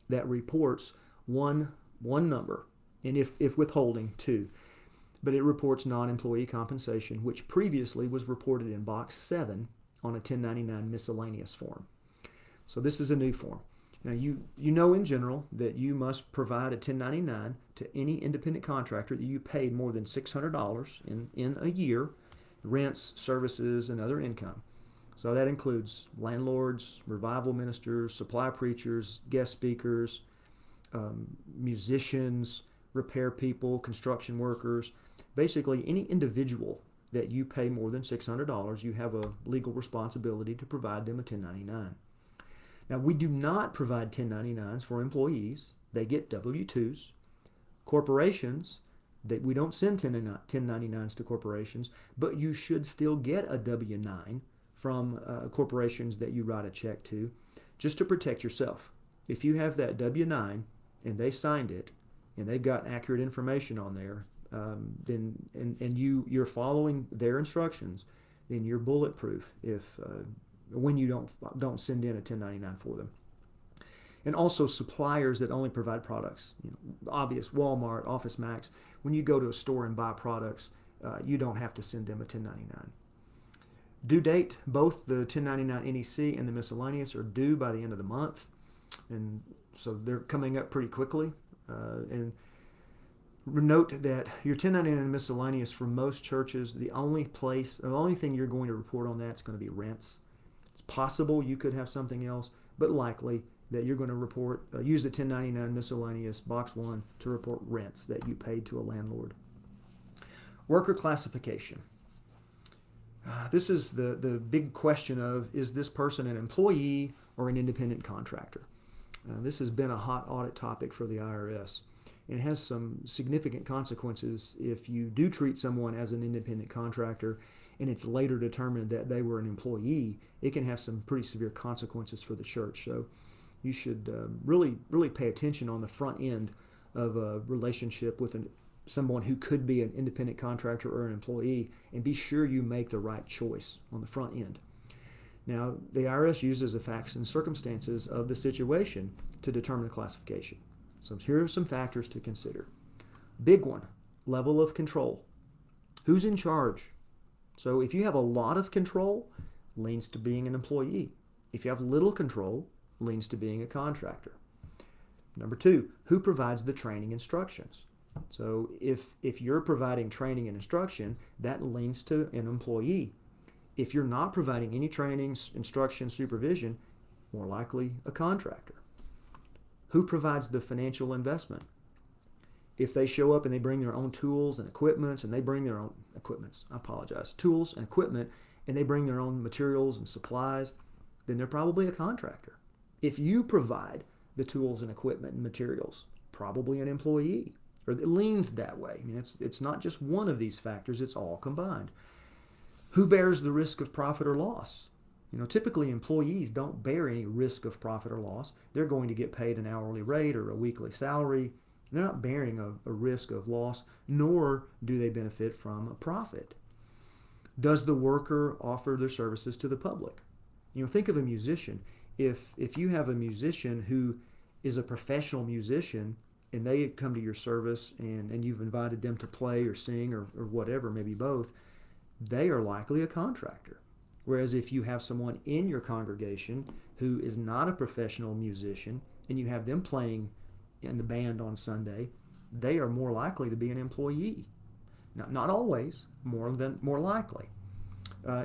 that reports one number, and if withholding, two. But it reports non-employee compensation, which previously was reported in box 7 on a 1099 miscellaneous form. So this is a new form. Now you know in general that you must provide a 1099 to any independent contractor that you paid more than $600 in a year, rents, services, and other income. So that includes landlords, revival ministers, supply preachers, guest speakers, musicians, repair people, construction workers, basically any individual that you pay more than $600, you have a legal responsibility to provide them a 1099. Now, we do not provide 1099s for employees. They get W-2s. Corporations, we don't send 1099s to corporations, but you should still get a W-9 from corporations that you write a check to, just to protect yourself. If you have that W-9 and they signed it and they've got accurate information on there, then you're following their instructions, then you're bulletproof when you don't send in a 1099 for them. And also suppliers that only provide products. Obvious, Walmart, Office Max. When you go to a store and buy products, you don't have to send them a 1099. Due date, both the 1099 NEC and the miscellaneous are due by the end of the month. And so they're coming up pretty quickly. And note that your 1099 miscellaneous for most churches, the only thing you're going to report on that is going to be rents. It's possible you could have something else, but likely that you're going to report, use the 1099 miscellaneous box 1 to report rents that you paid to a landlord. Worker classification. This is the big question of, is this person an employee or an independent contractor? This has been a hot audit topic for the IRS. It has some significant consequences if you do treat someone as an independent contractor and it's later determined that they were an employee. It can have some pretty severe consequences for the church. So you should really pay attention on the front end of a relationship with someone who could be an independent contractor or an employee, and be sure you make the right choice on the front end. Now, the IRS uses the facts and circumstances of the situation to determine the classification. So here are some factors to consider. Big one, level of control. Who's in charge? So if you have a lot of control, leans to being an employee. If you have little control, leans to being a contractor. Number 2, who provides the training instructions? So if you're providing training and instruction, that leans to an employee. If you're not providing any training, instruction, supervision, more likely a contractor. Who provides the financial investment? If they show up and they bring their own tools and equipment, and they bring their own tools and equipment, and they bring their own materials and supplies, then they're probably a contractor. If you provide the tools and equipment and materials, probably an employee, or it leans that way. I mean, it's not just one of these factors, it's all combined. Who bears the risk of profit or loss? Typically employees don't bear any risk of profit or loss. They're going to get paid an hourly rate or a weekly salary. They're not bearing a risk of loss, nor do they benefit from a profit. Does the worker offer their services to the public? Think of a musician. If you have a musician who is a professional musician and they come to your service and you've invited them to play or sing or whatever, maybe both, they are likely a contractor. Whereas if you have someone in your congregation who is not a professional musician and you have them playing in the band on Sunday, they are more likely to be an employee. Now, not always, more likely.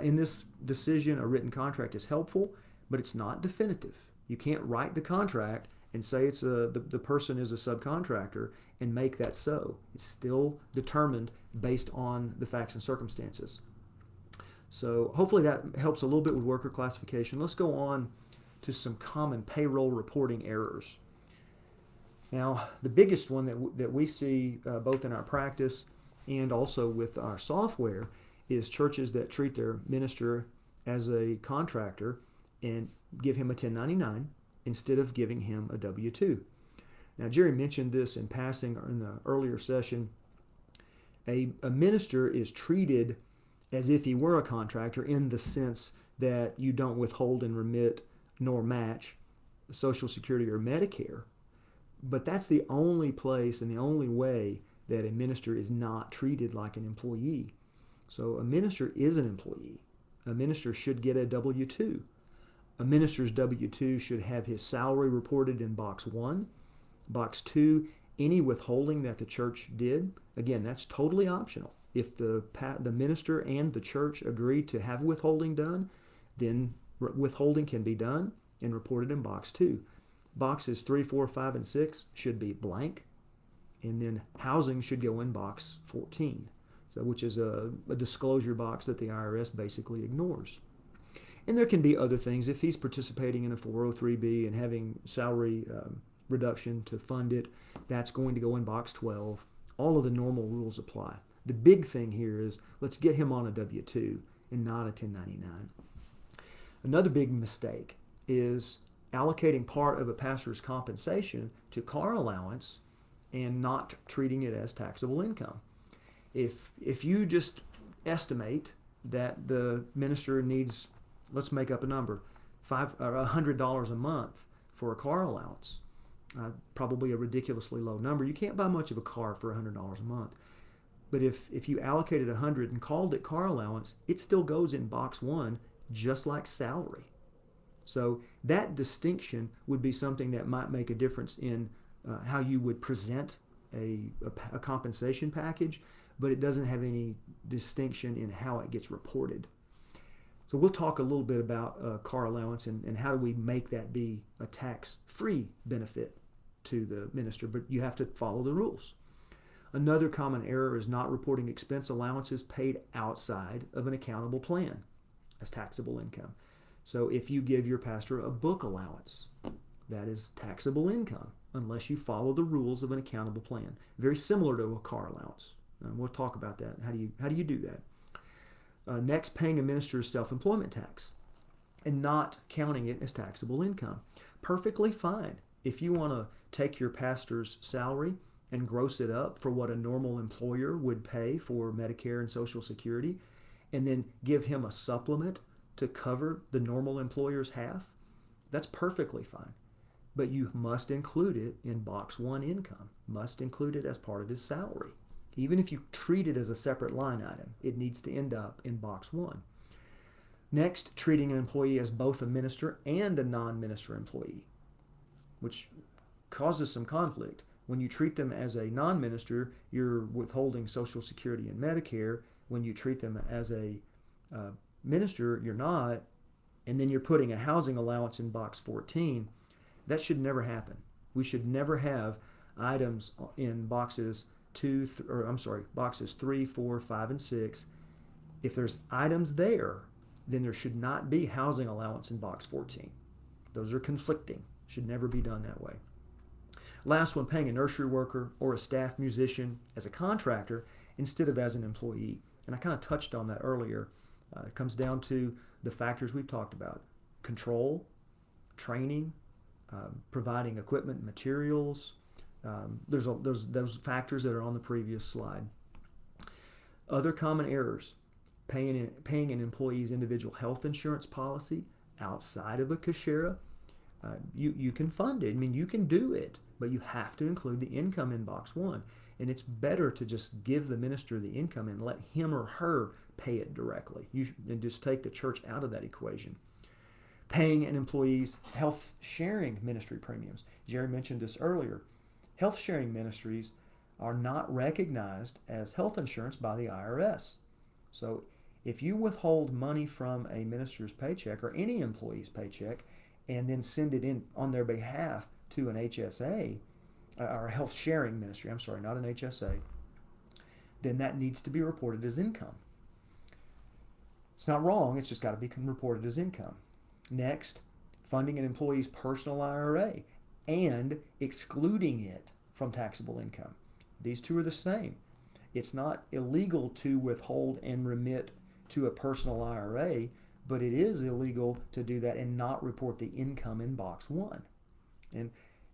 In this decision, a written contract is helpful, but it's not definitive. You can't write the contract and say the person is a subcontractor and make that so. It's still determined based on the facts and circumstances. So hopefully that helps a little bit with worker classification. Let's go on to some common payroll reporting errors. Now, the biggest one that we see both in our practice and also with our software is churches that treat their minister as a contractor and give him a 1099 instead of giving him a W-2. Now, Jerry mentioned this in passing in the earlier session. A minister is treated as if he were a contractor in the sense that you don't withhold and remit nor match Social Security or Medicare. But that's the only place and the only way that a minister is not treated like an employee. So a minister is an employee. A minister should get a W-2. A minister's W-2 should have his salary reported in box 1. Box 2, any withholding that the church did, again, that's totally optional. If the minister and the church agree to have withholding done, then withholding can be done and reported in box 2. Boxes 3, 4, 5, and 6 should be blank, and then housing should go in box 14, which is a disclosure box that the IRS basically ignores. And there can be other things. If he's participating in a 403B and having salary reduction to fund it, that's going to go in box 12. All of the normal rules apply. The big thing here is let's get him on a W-2 and not a 1099. Another big mistake is allocating part of a pastor's compensation to car allowance and not treating it as taxable income. If you just estimate that the minister needs, let's make up a number, $100 a month for a car allowance. Probably a ridiculously low number. You can't buy much of a car for $100 a month. But if you allocated 100 and called it car allowance, it still goes in box 1 just like salary. So that distinction would be something that might make a difference in how you would present a compensation package, but it doesn't have any distinction in how it gets reported. So we'll talk a little bit about car allowance and how do we make that be a tax-free benefit to the minister, but you have to follow the rules. Another common error is not reporting expense allowances paid outside of an accountable plan as taxable income. So if you give your pastor a book allowance, that is taxable income unless you follow the rules of an accountable plan. Very similar to a car allowance. We'll talk about that. How do you do that? Next, paying a minister's self-employment tax and not counting it as taxable income. Perfectly fine. If you want to take your pastor's salary and gross it up for what a normal employer would pay for Medicare and Social Security, and then give him a supplement to cover the normal employer's half, that's perfectly fine. But you must include it in box 1 income, must include it as part of his salary. Even if you treat it as a separate line item, it needs to end up in box 1. Next, treating an employee as both a minister and a non-minister employee, which causes some conflict. When you treat them as a non-minister, you're withholding Social Security and Medicare. When you treat them as a minister, you're not. And then you're putting a housing allowance in box 14. That should never happen. We should never have items in boxes 3, 4, 5, and 6. If there's items there, then there should not be housing allowance in box 14. Those are conflicting. Should never be done that way. Last one, paying a nursery worker or a staff musician as a contractor instead of as an employee. And I kind of touched on that earlier. It comes down to the factors we've talked about. Control, training, providing equipment and materials. There's those factors that are on the previous slide. Other common errors, paying an employee's individual health insurance policy outside of a kashera. You can fund it. I mean, you can do it, but you have to include the income in box 1. And it's better to just give the minister the income and let him or her pay it directly. And just take the church out of that equation. Paying an employee's health sharing ministry premiums. Jerry mentioned this earlier. Health sharing ministries are not recognized as health insurance by the IRS. So if you withhold money from a minister's paycheck or any employee's paycheck and then send it in on their behalf to an HSA, or a health sharing ministry, not an HSA, then that needs to be reported as income. It's not wrong, it's just got to be reported as income. Next, funding an employee's personal IRA and excluding it from taxable income. These two are the same. It's not illegal to withhold and remit to a personal IRA, but it is illegal to do that and not report the income in box 1. And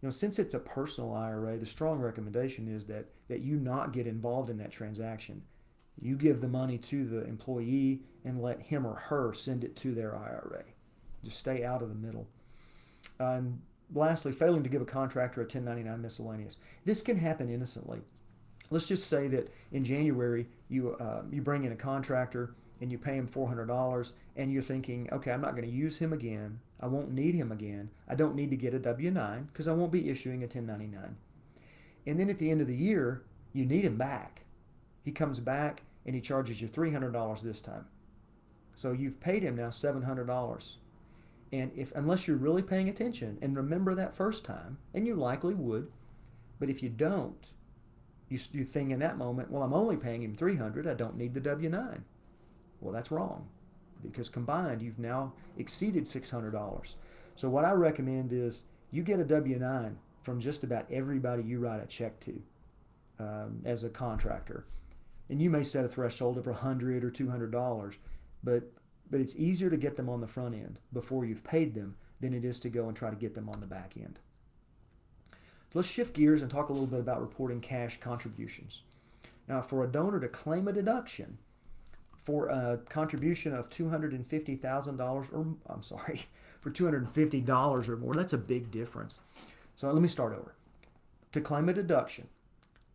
since it's a personal IRA, the strong recommendation is that you not get involved in that transaction. You give the money to the employee and let him or her send it to their IRA. Just stay out of the middle. And lastly, failing to give a contractor a 1099 miscellaneous. This can happen innocently. Let's just say that in January you bring in a contractor and you pay him $400 and you're thinking, okay, I'm not going to use him again. I won't need him again. I don't need to get a W-9 because I won't be issuing a 1099. And then at the end of the year, you need him back. He comes back and he charges you $300 this time. So you've paid him now $700. And unless you're really paying attention and remember that first time, and you likely would, but if you don't, you think in that moment, well, I'm only paying him $300. I don't need the W-9. Well, that's wrong, because combined, you've now exceeded $600. So what I recommend is you get a W-9 from just about everybody you write a check to as a contractor. And you may set a threshold of $100 or $200, but it's easier to get them on the front end before you've paid them than it is to go and try to get them on the back end. So let's shift gears and talk a little bit about reporting cash contributions. Now, for a donor to claim a deduction, for a contribution of $250,000, or I'm sorry, for $250 or more. That's a big difference. So let me start over. To claim a deduction,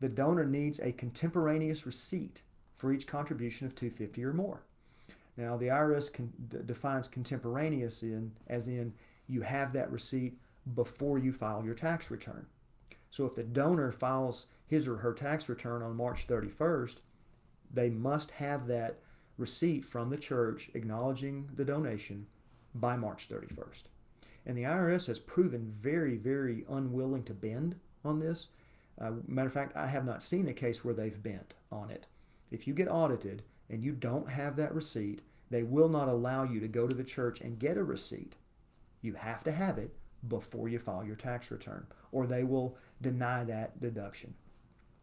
the donor needs a contemporaneous receipt for each contribution of $250 or more. Now, the IRS defines contemporaneous as in you have that receipt before you file your tax return. So if the donor files his or her tax return on March 31st, they must have that receipt from the church acknowledging the donation by March 31st. And the IRS has proven very, very unwilling to bend on this. Matter of fact, I have not seen a case where they've bent on it. If you get audited and you don't have that receipt, they will not allow you to go to the church and get a receipt. You have to have it before you file your tax return, or they will deny that deduction.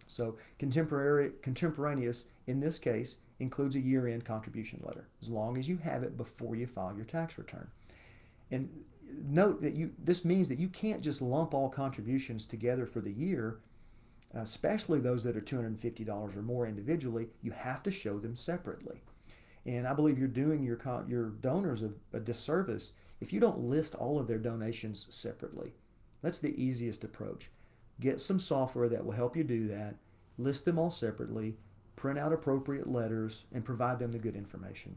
So contemporaneous in this case includes a year-end contribution letter, as long as you have it before you file your tax return. And note that this means that you can't just lump all contributions together for the year, especially those that are $250 or more individually. You have to show them separately. And I believe you're doing your donors a disservice if you don't list all of their donations separately. That's the easiest approach. Get some software that will help you do that. List them all separately, print out appropriate letters, and provide them the good information.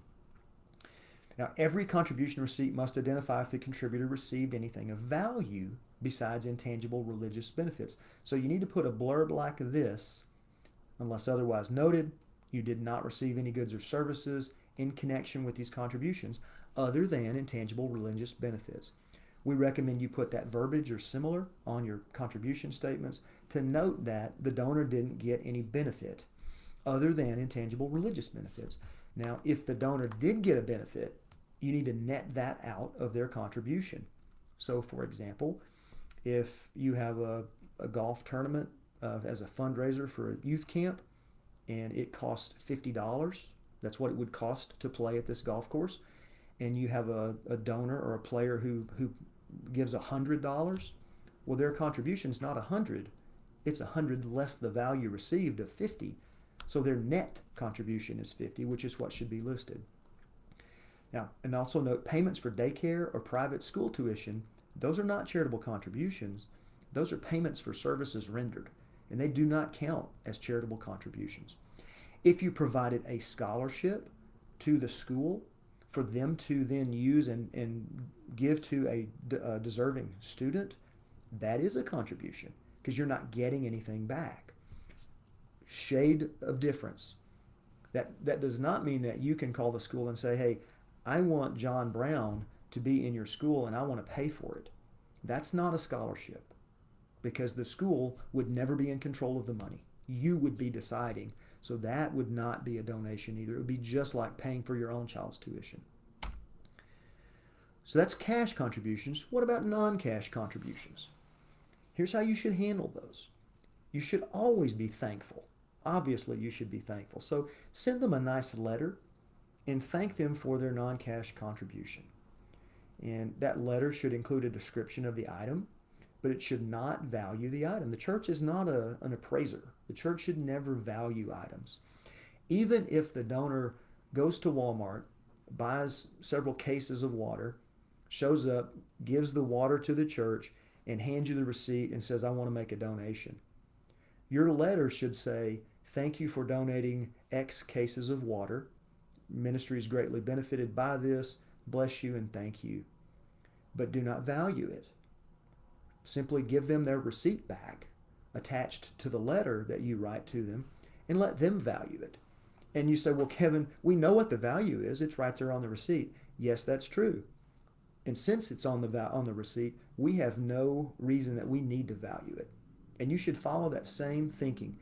Now, every contribution receipt must identify if the contributor received anything of value besides intangible religious benefits. So you need to put a blurb like this: unless otherwise noted, you did not receive any goods or services in connection with these contributions other than intangible religious benefits. We recommend you put that verbiage or similar on your contribution statements to note that the donor didn't get any benefit other than intangible religious benefits. Now, if the donor did get a benefit, you need to net that out of their contribution. So, for example, if you have a golf tournament as a fundraiser for a youth camp and it costs $50, that's what it would cost to play at this golf course, and you have a donor or a player who gives $100, well, their contribution is not $100, it's $100 less the value received of $50. So their net contribution is $50, which is what should be listed. Now, and also note, payments for daycare or private school tuition, those are not charitable contributions. Those are payments for services rendered, and they do not count as charitable contributions. If you provided a scholarship to the school for them to then use and give to a deserving student, that is a contribution because you're not getting anything back. Shade of difference. That does not mean that you can call the school and say, hey, I want John Brown to be in your school and I want to pay for it. That's not a scholarship because the school would never be in control of the money. You would be deciding. So that would not be a donation either. It would be just like paying for your own child's tuition. So that's cash contributions. What about non-cash contributions? Here's how you should handle those. You should always be thankful. Obviously, you should be thankful. So send them a nice letter and thank them for their non-cash contribution. And that letter should include a description of the item, but it should not value the item. The church is not an appraiser. The church should never value items. Even if the donor goes to Walmart, buys several cases of water, shows up, gives the water to the church, and hands you the receipt and says, I want to make a donation. Your letter should say, thank you for donating X cases of water. Ministry is greatly benefited by this. Bless you and thank you. But do not value it. Simply give them their receipt back attached to the letter that you write to them and let them value it. And you say, well, Kevin, we know what the value is. It's right there on the receipt. Yes, that's true. And since it's on the receipt, we have no reason that we need to value it. And you should follow that same thinking.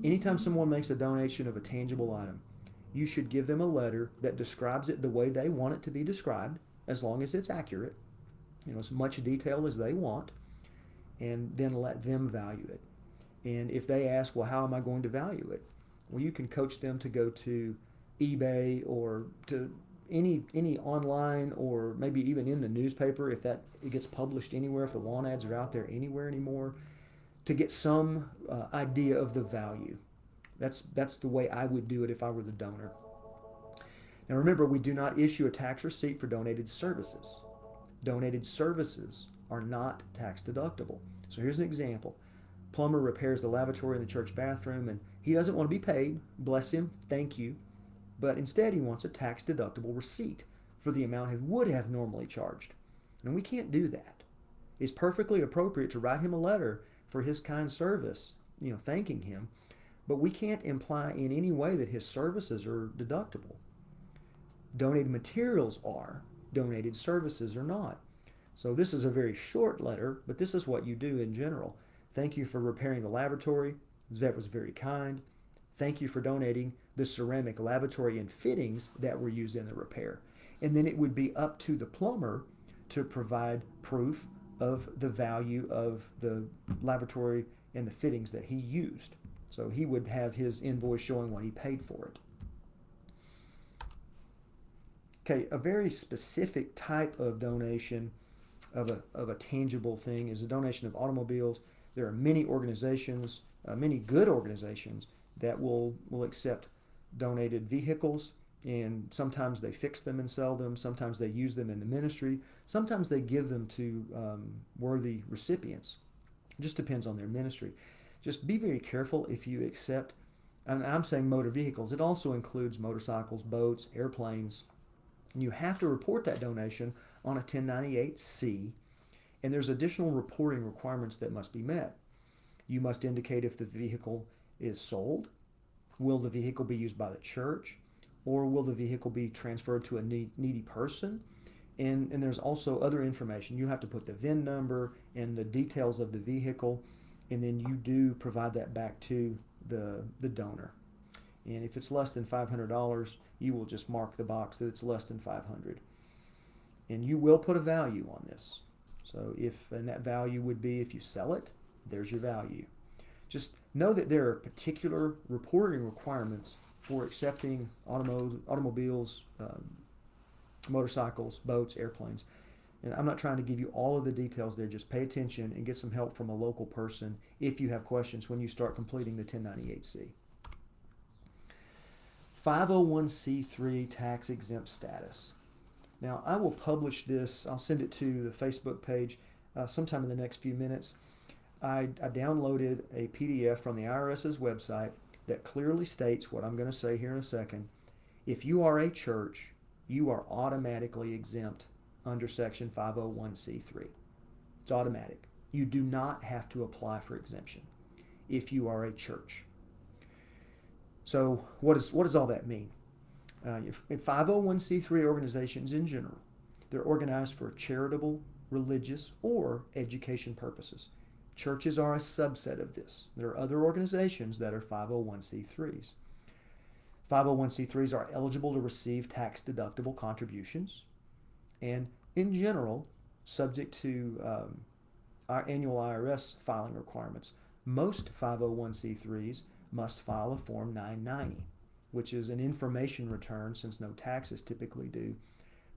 Anytime someone makes a donation of a tangible item, you should give them a letter that describes it the way they want it to be described, as long as it's accurate, as much detail as they want, and then let them value it. And if they ask, well, how am I going to value it? Well, you can coach them to go to eBay or to any online, or maybe even in the newspaper if it gets published anywhere, if the want ads are out there anywhere anymore, to get some idea of the value. That's the way I would do it if I were the donor. Now remember, we do not issue a tax receipt for donated services. Donated services are not tax deductible. So here's an example. Plumber repairs the lavatory in the church bathroom, and he doesn't want to be paid. Bless him, thank you. But instead he wants a tax deductible receipt for the amount he would have normally charged. And we can't do that. It's perfectly appropriate to write him a letter for his kind service, thanking him, but we can't imply in any way that his services are deductible. Donated materials are, donated services are not. So this is a very short letter, but this is what you do in general. Thank you for repairing the lavatory. That was very kind. Thank you for donating the ceramic lavatory and fittings that were used in the repair. And then it would be up to the plumber to provide proof of the value of the lavatory and the fittings that he used. So he would have his invoice showing what he paid for it. Okay, a very specific type of donation of a tangible thing is a donation of automobiles. There are many organizations, many good organizations that will accept donated vehicles, and sometimes they fix them and sell them. Sometimes they use them in the ministry. Sometimes they give them to worthy recipients. It just depends on their ministry. Just be very careful if you accept, and I'm saying motor vehicles. It also includes motorcycles, boats, airplanes. And you have to report that donation on a 1098-C, and there's additional reporting requirements that must be met. You must indicate if the vehicle is sold, will the vehicle be used by the church, or will the vehicle be transferred to a needy person? And there's also other information. You have to put the VIN number and the details of the vehicle, and then you do provide that back to the donor. And if it's less than $500, you will just mark the box that it's less than $500. And you will put a value on this. So and that value would be if you sell it, there's your value. Just know that there are particular reporting requirements for accepting automobiles, motorcycles, boats, airplanes. And I'm not trying to give you all of the details there. Just pay attention and get some help from a local person if you have questions when you start completing the 1098-C. 501c3 tax exempt status. Now, I will publish this. I'll send it to the Facebook page sometime in the next few minutes. I downloaded a PDF from the IRS's website that clearly states what I'm going to say here in a second. If you are a church, you are automatically exempt under Section 501c3. It's automatic. You do not have to apply for exemption if you are a church. So what does all that mean? In 501c3 organizations in general, they're organized for charitable, religious, or education purposes. Churches are a subset of this. There are other organizations that are 501c3s. 501c3s are eligible to receive tax-deductible contributions, and in general, subject to our annual IRS filing requirements. Most 501c3s must file a Form 990, which is an information return since no taxes typically due,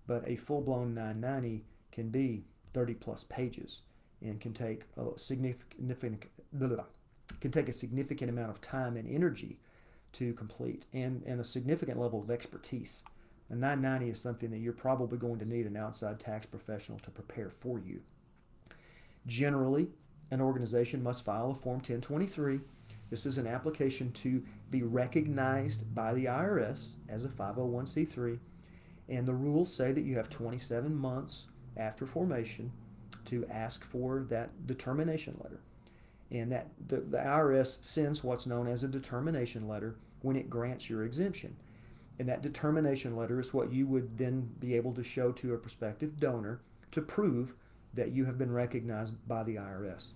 but a full-blown 990 can be 30-plus pages and can take a significant amount of time and energy to complete, and a significant level of expertise. A 990 is something that you're probably going to need an outside tax professional to prepare for you. Generally, an organization must file a Form 1023. This is an application to be recognized by the IRS as a 501c3, and the rules say that you have 27 months after formation to ask for that determination letter. And that the IRS sends what's known as a determination letter when it grants your exemption. And that determination letter is what you would then be able to show to a prospective donor to prove that you have been recognized by the IRS.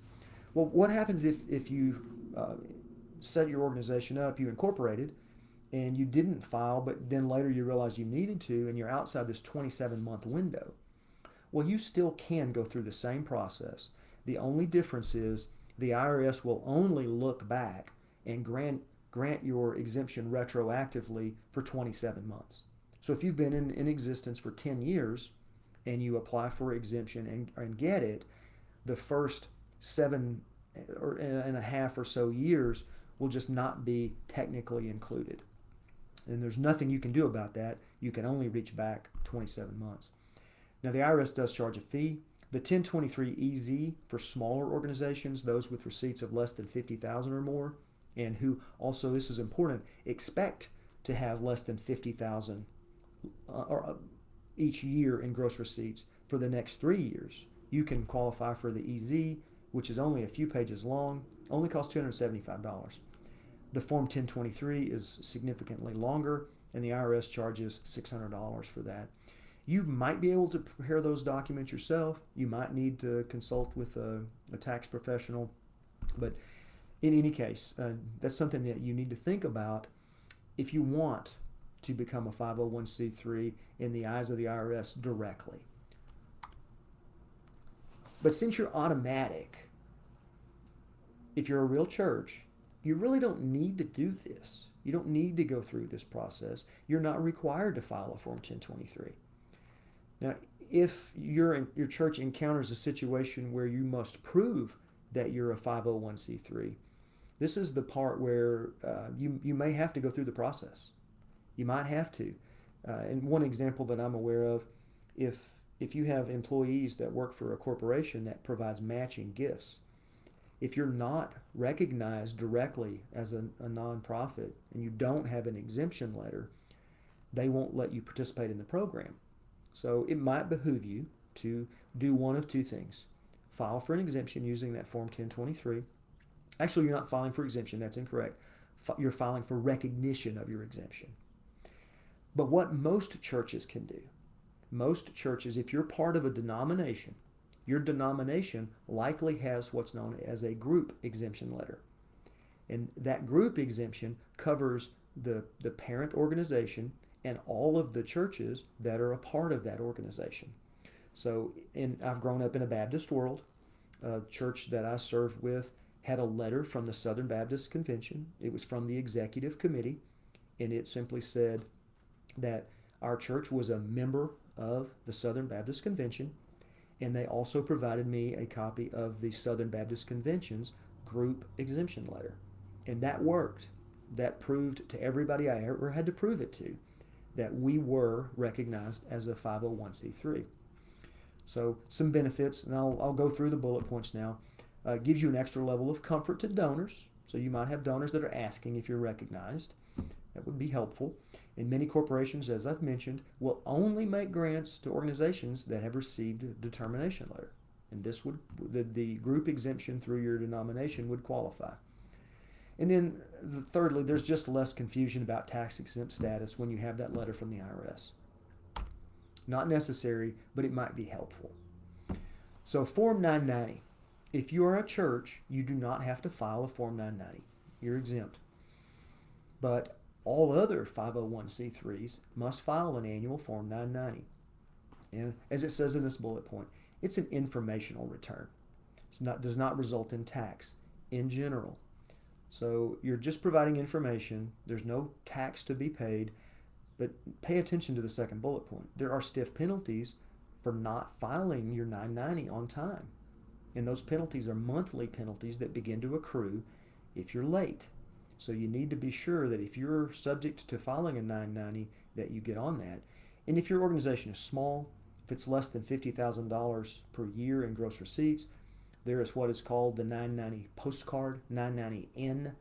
Well, what happens if you set your organization up, you incorporated, and you didn't file, but then later you realize you needed to, and you're outside this 27-month window? Well, you still can go through the same process. The only difference is the IRS will only look back and grant your exemption retroactively for 27 months. So if you've been in existence for 10 years and you apply for exemption and get it, the first 7.5 or so years will just not be technically included. And there's nothing you can do about that. you can only reach back 27 months. Now, the IRS does charge a fee. The 1023-EZ for smaller organizations, those with receipts of less than $50,000 or more, and who also, this is important, expect to have less than $50,000 each year in gross receipts for the next 3 years. You can qualify for the EZ, which is only a few pages long, only costs $275. The Form 1023 is significantly longer, and the IRS charges $600 for that. You might be able to prepare those documents yourself. You might need to consult with a tax professional. But in any case, that's something that you need to think about if you want to become a 501c3 in the eyes of the IRS directly. But since you're automatic, if you're a real church, you really don't need to do this. You don't need to go through this process. You're not required to file a Form 1023. Now, if your church encounters a situation where you must prove that you're a 501c3, this is the part where you may have to go through the process. You might have to. And one example that I'm aware of, if you have employees that work for a corporation that provides matching gifts, if you're not recognized directly as a nonprofit and you don't have an exemption letter, they won't let you participate in the program. So it might behoove you to do one of two things. File for an exemption using that Form 1023. Actually, you're not filing for exemption. That's incorrect. You're filing for recognition of your exemption. But what most churches can do, most churches, if you're part of a denomination, your denomination likely has what's known as a group exemption letter. And that group exemption covers the parent organization and all of the churches that are a part of that organization. So I've grown up in a Baptist world. A church that I served with had a letter from the Southern Baptist Convention. It was from the executive committee, and it simply said that our church was a member of the Southern Baptist Convention, and they also provided me a copy of the Southern Baptist Convention's group exemption letter. And that worked. That proved to everybody I ever had to prove it to that we were recognized as a 501c3. So some benefits, and I'll go through the bullet points now. Gives you an extra level of comfort to donors. So you might have donors that are asking if you're recognized. That would be helpful. And many corporations, as I've mentioned, will only make grants to organizations that have received a determination letter. And this would, the group exemption through your denomination would qualify. And then thirdly, there's just less confusion about tax exempt status when you have that letter from the IRS. Not necessary, but it might be helpful. So Form 990. If you are a church, you do not have to file a Form 990. You're exempt. But all other 501c3s must file an annual Form 990. And as it says in this bullet point, it's an informational return. Does not result in tax in general. So you're just providing information. There's no tax to be paid. But pay attention to the second bullet point. There are stiff penalties for not filing your 990 on time. And those penalties are monthly penalties that begin to accrue if you're late. So you need to be sure that if you're subject to filing a 990, that you get on that. And if your organization is small, if it's less than $50,000 per year in gross receipts, there is what is called the 990 postcard, 990N.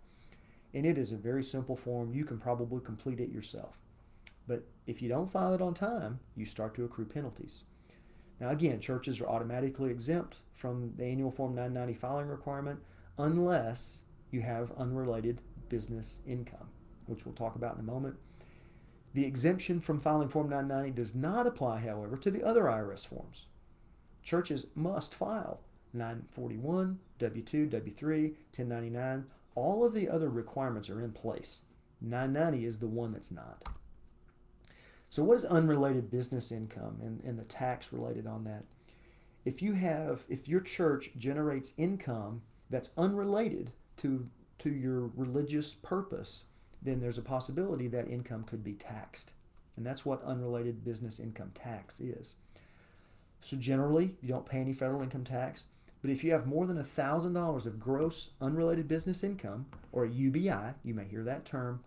And it is a very simple form. You can probably complete it yourself. But if you don't file it on time, you start to accrue penalties. Now again, churches are automatically exempt from the annual Form 990 filing requirement unless you have unrelated business income, which we'll talk about in a moment. The exemption from filing Form 990 does not apply, however, to the other IRS forms. Churches must file 941, W-2, W-3, 1099. All of the other requirements are in place. 990 is the one that's not. So what is unrelated business income and the tax related on that? If your church generates income that's unrelated to your religious purpose, then there's a possibility that income could be taxed. And that's what unrelated business income tax is. So generally, you don't pay any federal income tax, but if you have more than $1,000 of gross unrelated business income, or a UBI, you may hear that term,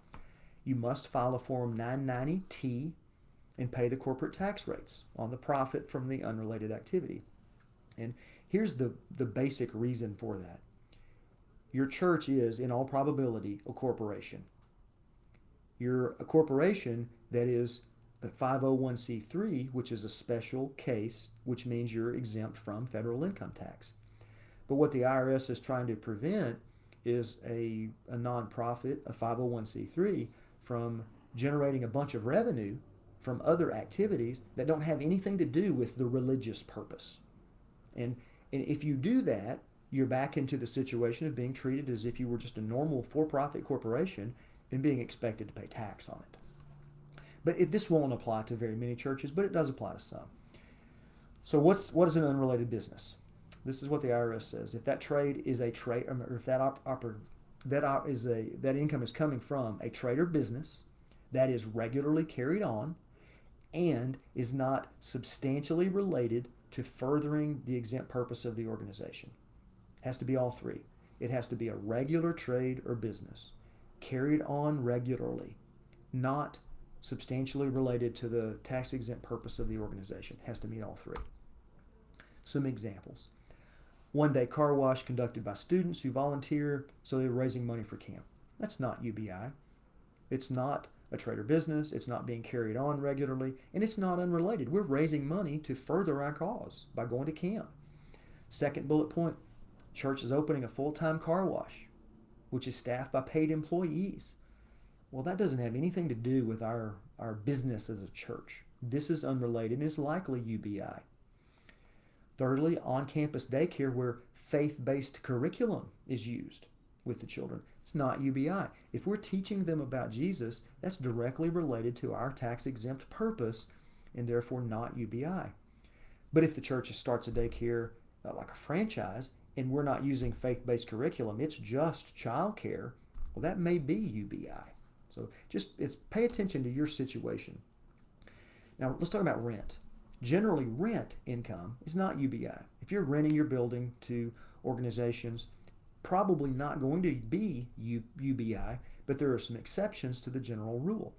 you must file a Form 990T and pay the corporate tax rates on the profit from the unrelated activity. And here's the basic reason for that. Your church is, in all probability, a corporation. You're a corporation that is a 501c3, which is a special case, which means you're exempt from federal income tax. But what the IRS is trying to prevent is a nonprofit, a 501c3, from generating a bunch of revenue from other activities that don't have anything to do with the religious purpose. And if you do that, you're back into the situation of being treated as if you were just a normal for-profit corporation and being expected to pay tax on it. But this won't apply to very many churches, but it does apply to some. So what is an unrelated business? This is what the IRS says. If that trade is a trade, or if that income is coming from a trade or business that is regularly carried on and is not substantially related to furthering the exempt purpose of the organization. It has to be all three. It has to be a regular trade or business, carried on regularly, not substantially related to the tax-exempt purpose of the organization. It has to meet all three. Some examples. One-day car wash conducted by students who volunteer, so they're raising money for camp. That's not UBI. It's not a trade or business. It's not being carried on regularly, and it's not unrelated. We're raising money to further our cause by going to camp. Second bullet point, church is opening a full-time car wash, which is staffed by paid employees. Well, that doesn't have anything to do with our business as a church. This is unrelated and is likely UBI. Thirdly, on-campus daycare where faith-based curriculum is used with the children. It's not UBI. If we're teaching them about Jesus, that's directly related to our tax-exempt purpose and therefore not UBI. But if the church starts a daycare like a franchise and we're not using faith-based curriculum, it's just childcare, well, that may be UBI. So pay attention to your situation. Now, let's talk about rent. Generally, rent income is not UBI. If you're renting your building to organizations, probably not going to be UBI, but there are some exceptions to the general rule.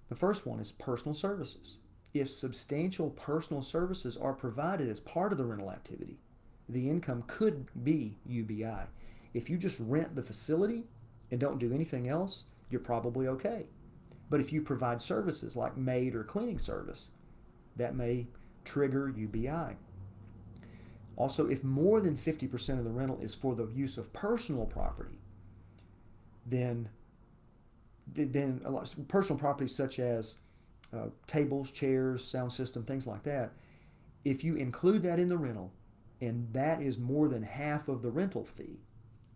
The first one is personal services. If substantial personal services are provided as part of the rental activity, the income could be UBI. If you just rent the facility and don't do anything else, you're probably okay. But if you provide services like maid or cleaning service, that may trigger UBI. Also, if more than 50% of the rental is for the use of personal property, then a lot of personal property such as tables, chairs, sound system, things like that, if you include that in the rental and that is more than half of the rental fee,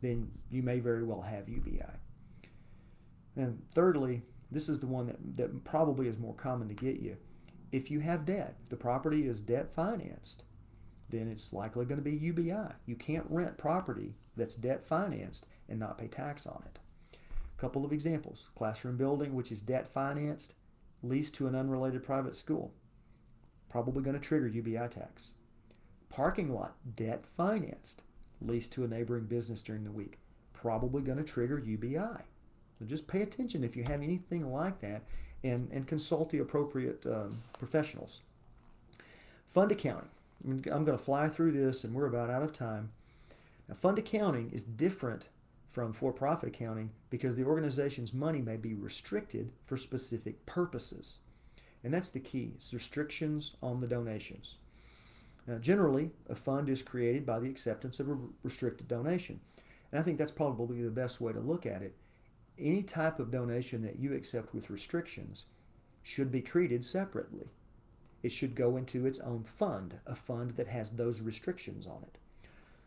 then you may very well have UBI. And thirdly, this is the one that probably is more common to get you. If you have debt, the property is debt financed, then it's likely going to be UBI. You can't rent property that's debt financed and not pay tax on it. A couple of examples. Classroom building, which is debt financed, leased to an unrelated private school, probably going to trigger UBI tax. Parking lot, debt financed, leased to a neighboring business during the week, probably going to trigger UBI. So just pay attention if you have anything like that and consult the appropriate professionals. Fund accounting. I'm going to fly through this and we're about out of time. Now, fund accounting is different from for-profit accounting because the organization's money may be restricted for specific purposes. And that's the key. It's restrictions on the donations. Now, generally, a fund is created by the acceptance of a restricted donation. And I think that's probably the best way to look at it. Any type of donation that you accept with restrictions should be treated separately. It should go into its own fund, a fund that has those restrictions on it.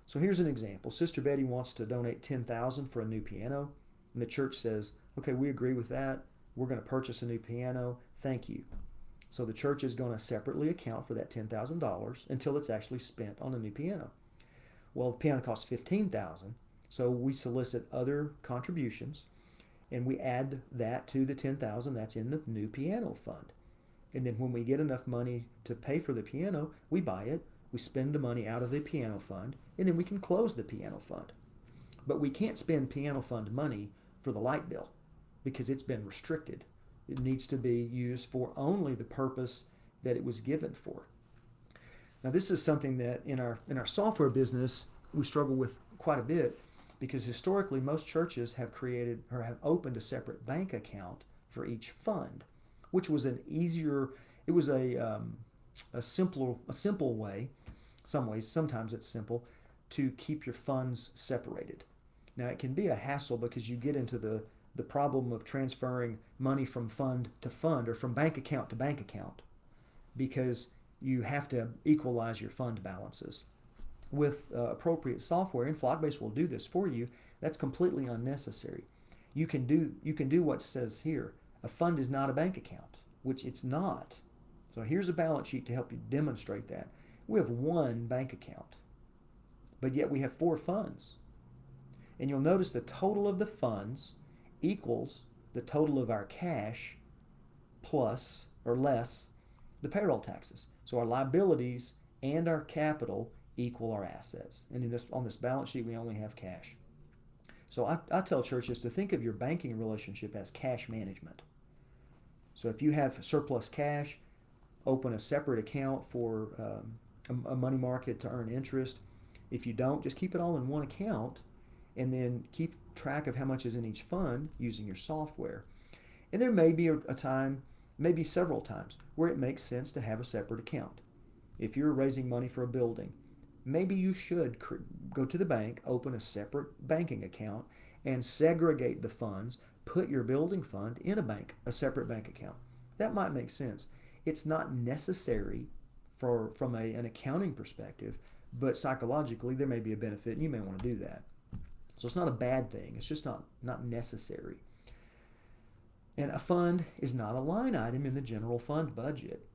So here's an example. Sister Betty wants to donate $10,000 for a new piano, and the church says, okay, we agree with that. We're going to purchase a new piano. Thank you. So the church is going to separately account for that $10,000 until it's actually spent on a new piano. Well, the piano costs $15,000, so we solicit other contributions, and we add that to the $10,000 that's in the new piano fund. And then when we get enough money to pay for the piano, we buy it, we spend the money out of the piano fund, and then we can close the piano fund. But we can't spend piano fund money for the light bill because it's been restricted It needs to be used for only the purpose that it was given for. Now, this is something that in our software business we struggle with quite a bit, because historically most churches have created or have opened a separate bank account for each fund, which was an easier. It was a simple way. Sometimes it's simple to keep your funds separated. Now, it can be a hassle because you get into the problem of transferring money from fund to fund or from bank account to bank account, because you have to equalize your fund balances. With appropriate software, and FlockBase will do this for you, that's completely unnecessary. You can do what says here. A fund is not a bank account, which it's not. So here's a balance sheet to help you demonstrate that. We have one bank account, but yet we have 4 funds. And you'll notice the total of the funds equals the total of our cash plus or less the payroll taxes. So our liabilities and our capital equal our assets. And on this balance sheet, we only have cash. So I tell churches to think of your banking relationship as cash management. So if you have surplus cash, open a separate account for a money market to earn interest. If you don't, just keep it all in one account and then keep track of how much is in each fund using your software. And there may be a time, maybe several times, where it makes sense to have a separate account. If you're raising money for a building, maybe you should go to the bank, open a separate banking account, and segregate the funds, put your building fund in a separate bank account. That might make sense. It's not necessary from an accounting perspective, but psychologically there may be a benefit and you may want to do that. So it's not a bad thing. It's just not necessary. And a fund is not a line item in the general fund budget.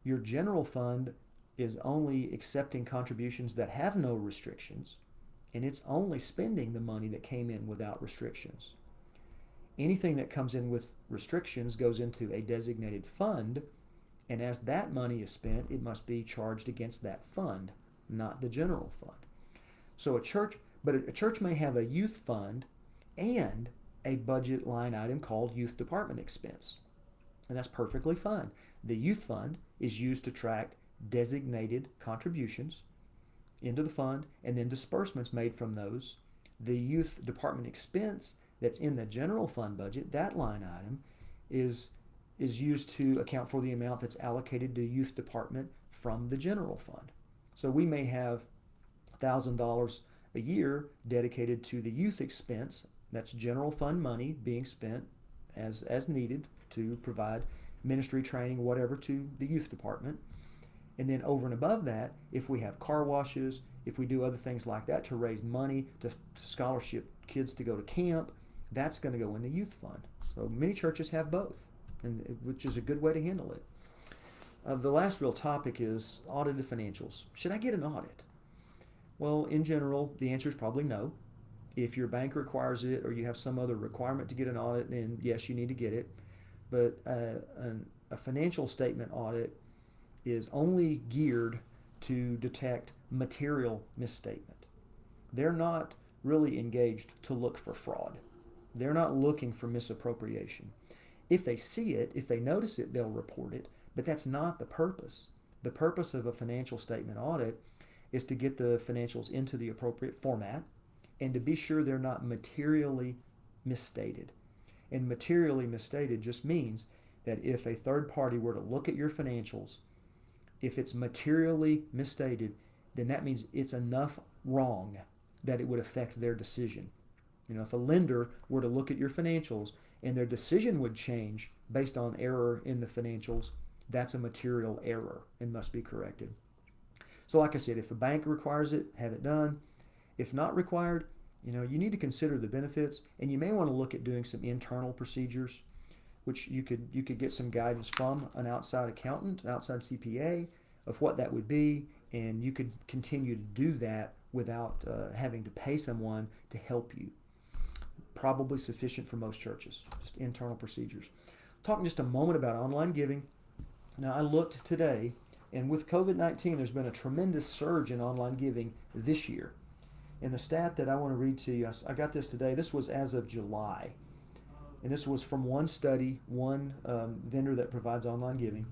Your general fund is only accepting contributions that have no restrictions, and it's only spending the money that came in without restrictions. Anything that comes in with restrictions goes into a designated fund, and as that money is spent, it must be charged against that fund, not the general fund. So a church may have a youth fund and a budget line item called youth department expense, and that's perfectly fine. The youth fund is used to track designated contributions into the fund and then disbursements made from those. The youth department expense that's in the general fund budget, that line item is used to account for the amount that's allocated to youth department from the general fund. So we may have $1,000 a year dedicated to the youth expense. That's general fund money being spent as needed to provide ministry training, whatever, to the youth department. And then over and above that, if we have car washes, if we do other things like that to raise money to scholarship kids to go to camp, that's going to go in the youth fund. So many churches have both, which is a good way to handle it. The last real topic is audited financials. Should I get an audit? Well, in general, the answer is probably no. If your bank requires it or you have some other requirement to get an audit, then yes, you need to get it. But a financial statement audit is only geared to detect material misstatement. They're not really engaged to look for fraud. They're not looking for misappropriation. If they see it, if they notice it, they'll report it, but that's not the purpose. The purpose of a financial statement audit is to get the financials into the appropriate format and to be sure they're not materially misstated. And materially misstated just means that if a third party were to look at your financials, if it's materially misstated, then that means it's enough wrong that it would affect their decision. If a lender were to look at your financials and their decision would change based on error in the financials, that's a material error and must be corrected. So like I said, if a bank requires it, have it done. If not required, you need to consider the benefits, and you may want to look at doing some internal procedures, which you could get some guidance from an outside accountant, outside CPA, of what that would be, and you could continue to do that without having to pay someone to help you. Probably sufficient for most churches, just internal procedures. Talking just a moment about online giving. Now, I looked today, and with COVID-19, there's been a tremendous surge in online giving this year. And the stat that I want to read to you, I got this today. This was as of July. and this was from one study, one vendor that provides online giving,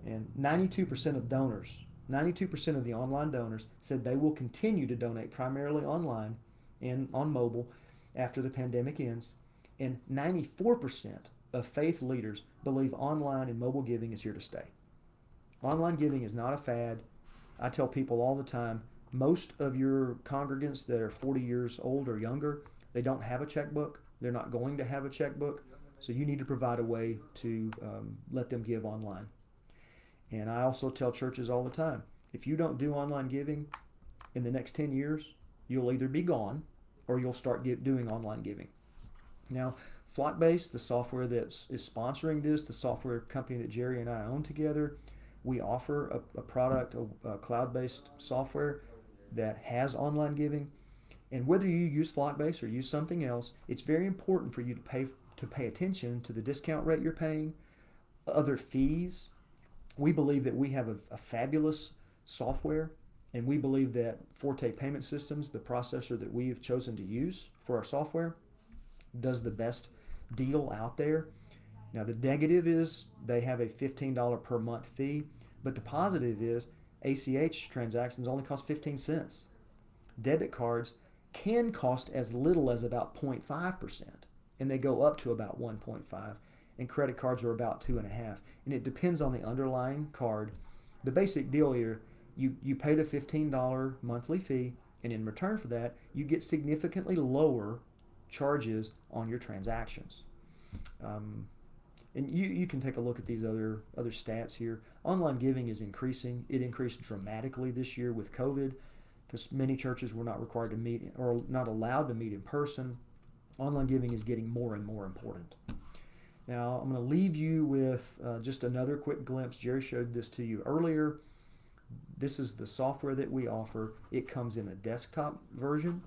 and 92% of donors, 92% of the online donors said they will continue to donate primarily online and on mobile after the pandemic ends, and 94% of faith leaders believe online and mobile giving is here to stay. Online giving is not a fad. I tell people all the time, most of your congregants that are 40 years old or younger, they don't have a checkbook. They're not going to have a checkbook. So you need to provide a way to let them give online. And I also tell churches all the time, if you don't do online giving in the next 10 years, you'll either be gone or you'll start doing online giving. Now, FlockBase, the software that is sponsoring this, the software company that Jerry and I own together, we offer a product, a cloud-based software that has online giving. And whether you use FlockBase or use something else, it's very important for you to pay attention to the discount rate you're paying, other fees. We believe that we have a fabulous software, and we believe that Forte Payment Systems, the processor that we have chosen to use for our software, does the best deal out there. Now, the negative is they have a $15 per month fee, but the positive is ACH transactions only cost 15 cents. Debit cards can cost as little as about 0.5%, and they go up to about 1.5, and credit cards are about 2.5, and it depends on the underlying card. The basic deal here, you pay the $15 monthly fee, and in return for that, you get significantly lower charges on your transactions. And you can take a look at these other stats here. Online giving is increasing. It increased dramatically this year with COVID because many churches were not required to meet or not allowed to meet in person. Online giving is getting more and more important. Now, I'm going to leave you with just another quick glimpse. Jerry showed this to you earlier. This is the software that we offer. It comes in a desktop version.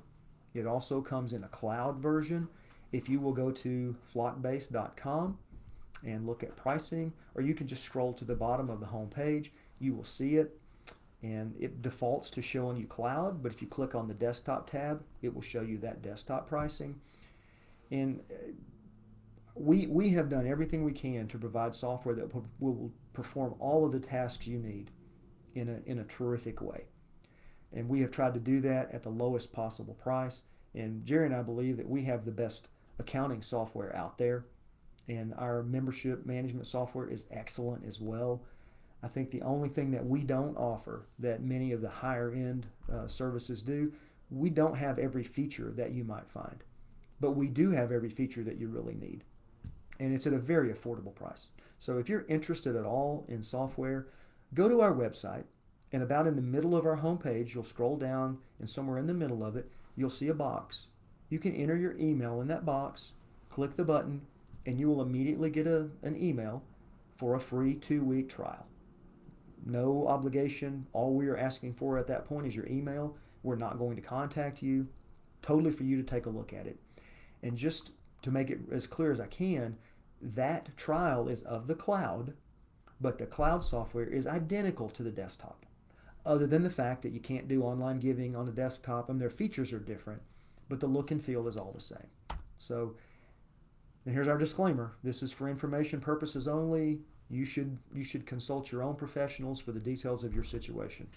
It also comes in a cloud version. If you will go to flockbase.com and look at pricing, or you can just scroll to the bottom of the home page, you will see it, and it defaults to showing you cloud, but if you click on the desktop tab, it will show you that desktop pricing. And we have done everything we can to provide software that will perform all of the tasks you need in a terrific way. And we have tried to do that at the lowest possible price. And Jerry and I believe that we have the best accounting software out there. And our membership management software is excellent as well. I think the only thing that we don't offer that many of the higher end services do, we don't have every feature that you might find. But we do have every feature that you really need. And it's at a very affordable price. So if you're interested at all in software, go to our website, and about in the middle of our homepage, you'll scroll down, and somewhere in the middle of it, you'll see a box. You can enter your email in that box, click the button, and you will immediately get an email for a free 2-week trial. No obligation. All we are asking for at that point is your email. We're not going to contact you. Totally for you to take a look at it. And just to make it as clear as I can, that trial is of the cloud, but the cloud software is identical to the desktop, other than the fact that you can't do online giving on the desktop and their features are different, but the look and feel is all the same. So, and here's our disclaimer. This is for information purposes only. You should consult your own professionals for the details of your situation.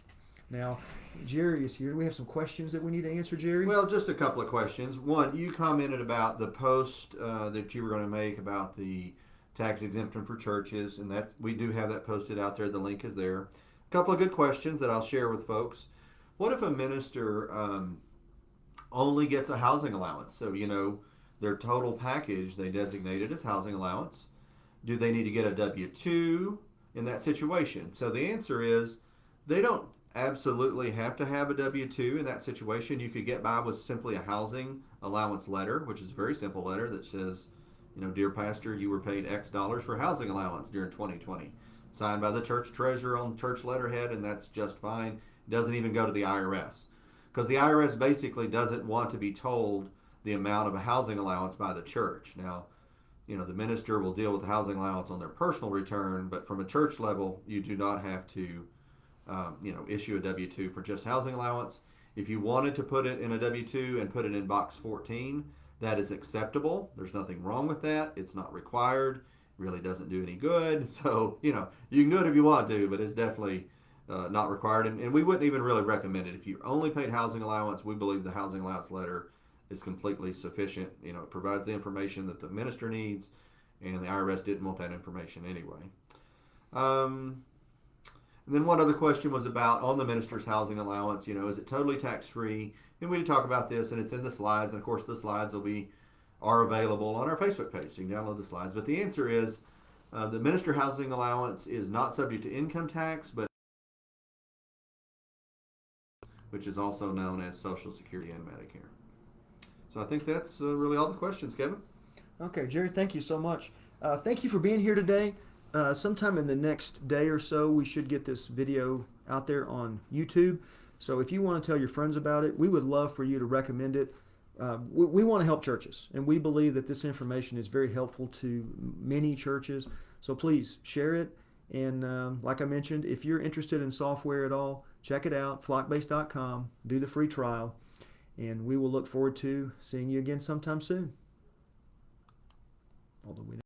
Now, Jerry is here. Do we have some questions that we need to answer, Jerry? Well, just a couple of questions. One, you commented about the post that you were going to make about the tax exemption for churches, and that we do have that posted out there. The link is there. A couple of good questions that I'll share with folks. What if a minister only gets a housing allowance? So, their total package, they designate it as housing allowance. Do they need to get a W-2 in that situation? So the answer is they don't absolutely have to have a W-2 in that situation. You could get by with simply a housing allowance letter, which is a very simple letter that says, dear pastor, you were paid X dollars for housing allowance during 2020. Signed by the church treasurer on church letterhead, and that's just fine. Doesn't even go to the IRS. Because the IRS basically doesn't want to be told the amount of a housing allowance by the church. Now, the minister will deal with the housing allowance on their personal return, but from a church level, you do not have to issue a W-2 for just housing allowance. If you wanted to put it in a W-2 and put it in box 14, that is acceptable. There's nothing wrong with that. It's not required. Really doesn't do any good. So, you can do it if you want to, but it's definitely not required. And we wouldn't even really recommend it. If you only paid housing allowance, we believe the housing allowance letter is completely sufficient. It provides the information that the minister needs, and the IRS didn't want that information anyway. And then one other question was about on the minister's housing allowance, is it totally tax-free? And we did talk about this, and it's in the slides. And of course, the slides are available on our Facebook page, so you can download the slides. But the answer is the minister housing allowance is not subject to income tax, but which is also known as Social Security and Medicare. So I think that's really all the questions, Kevin. Okay, Jerry, thank you so much. Thank you for being here today. Sometime in the next day or so, we should get this video out there on YouTube. So if you want to tell your friends about it, we would love for you to recommend it. We want to help churches, and we believe that this information is very helpful to many churches. So please share it. And like I mentioned, if you're interested in software at all, check it out, flockbase.com, do the free trial, and we will look forward to seeing you again sometime soon. Although we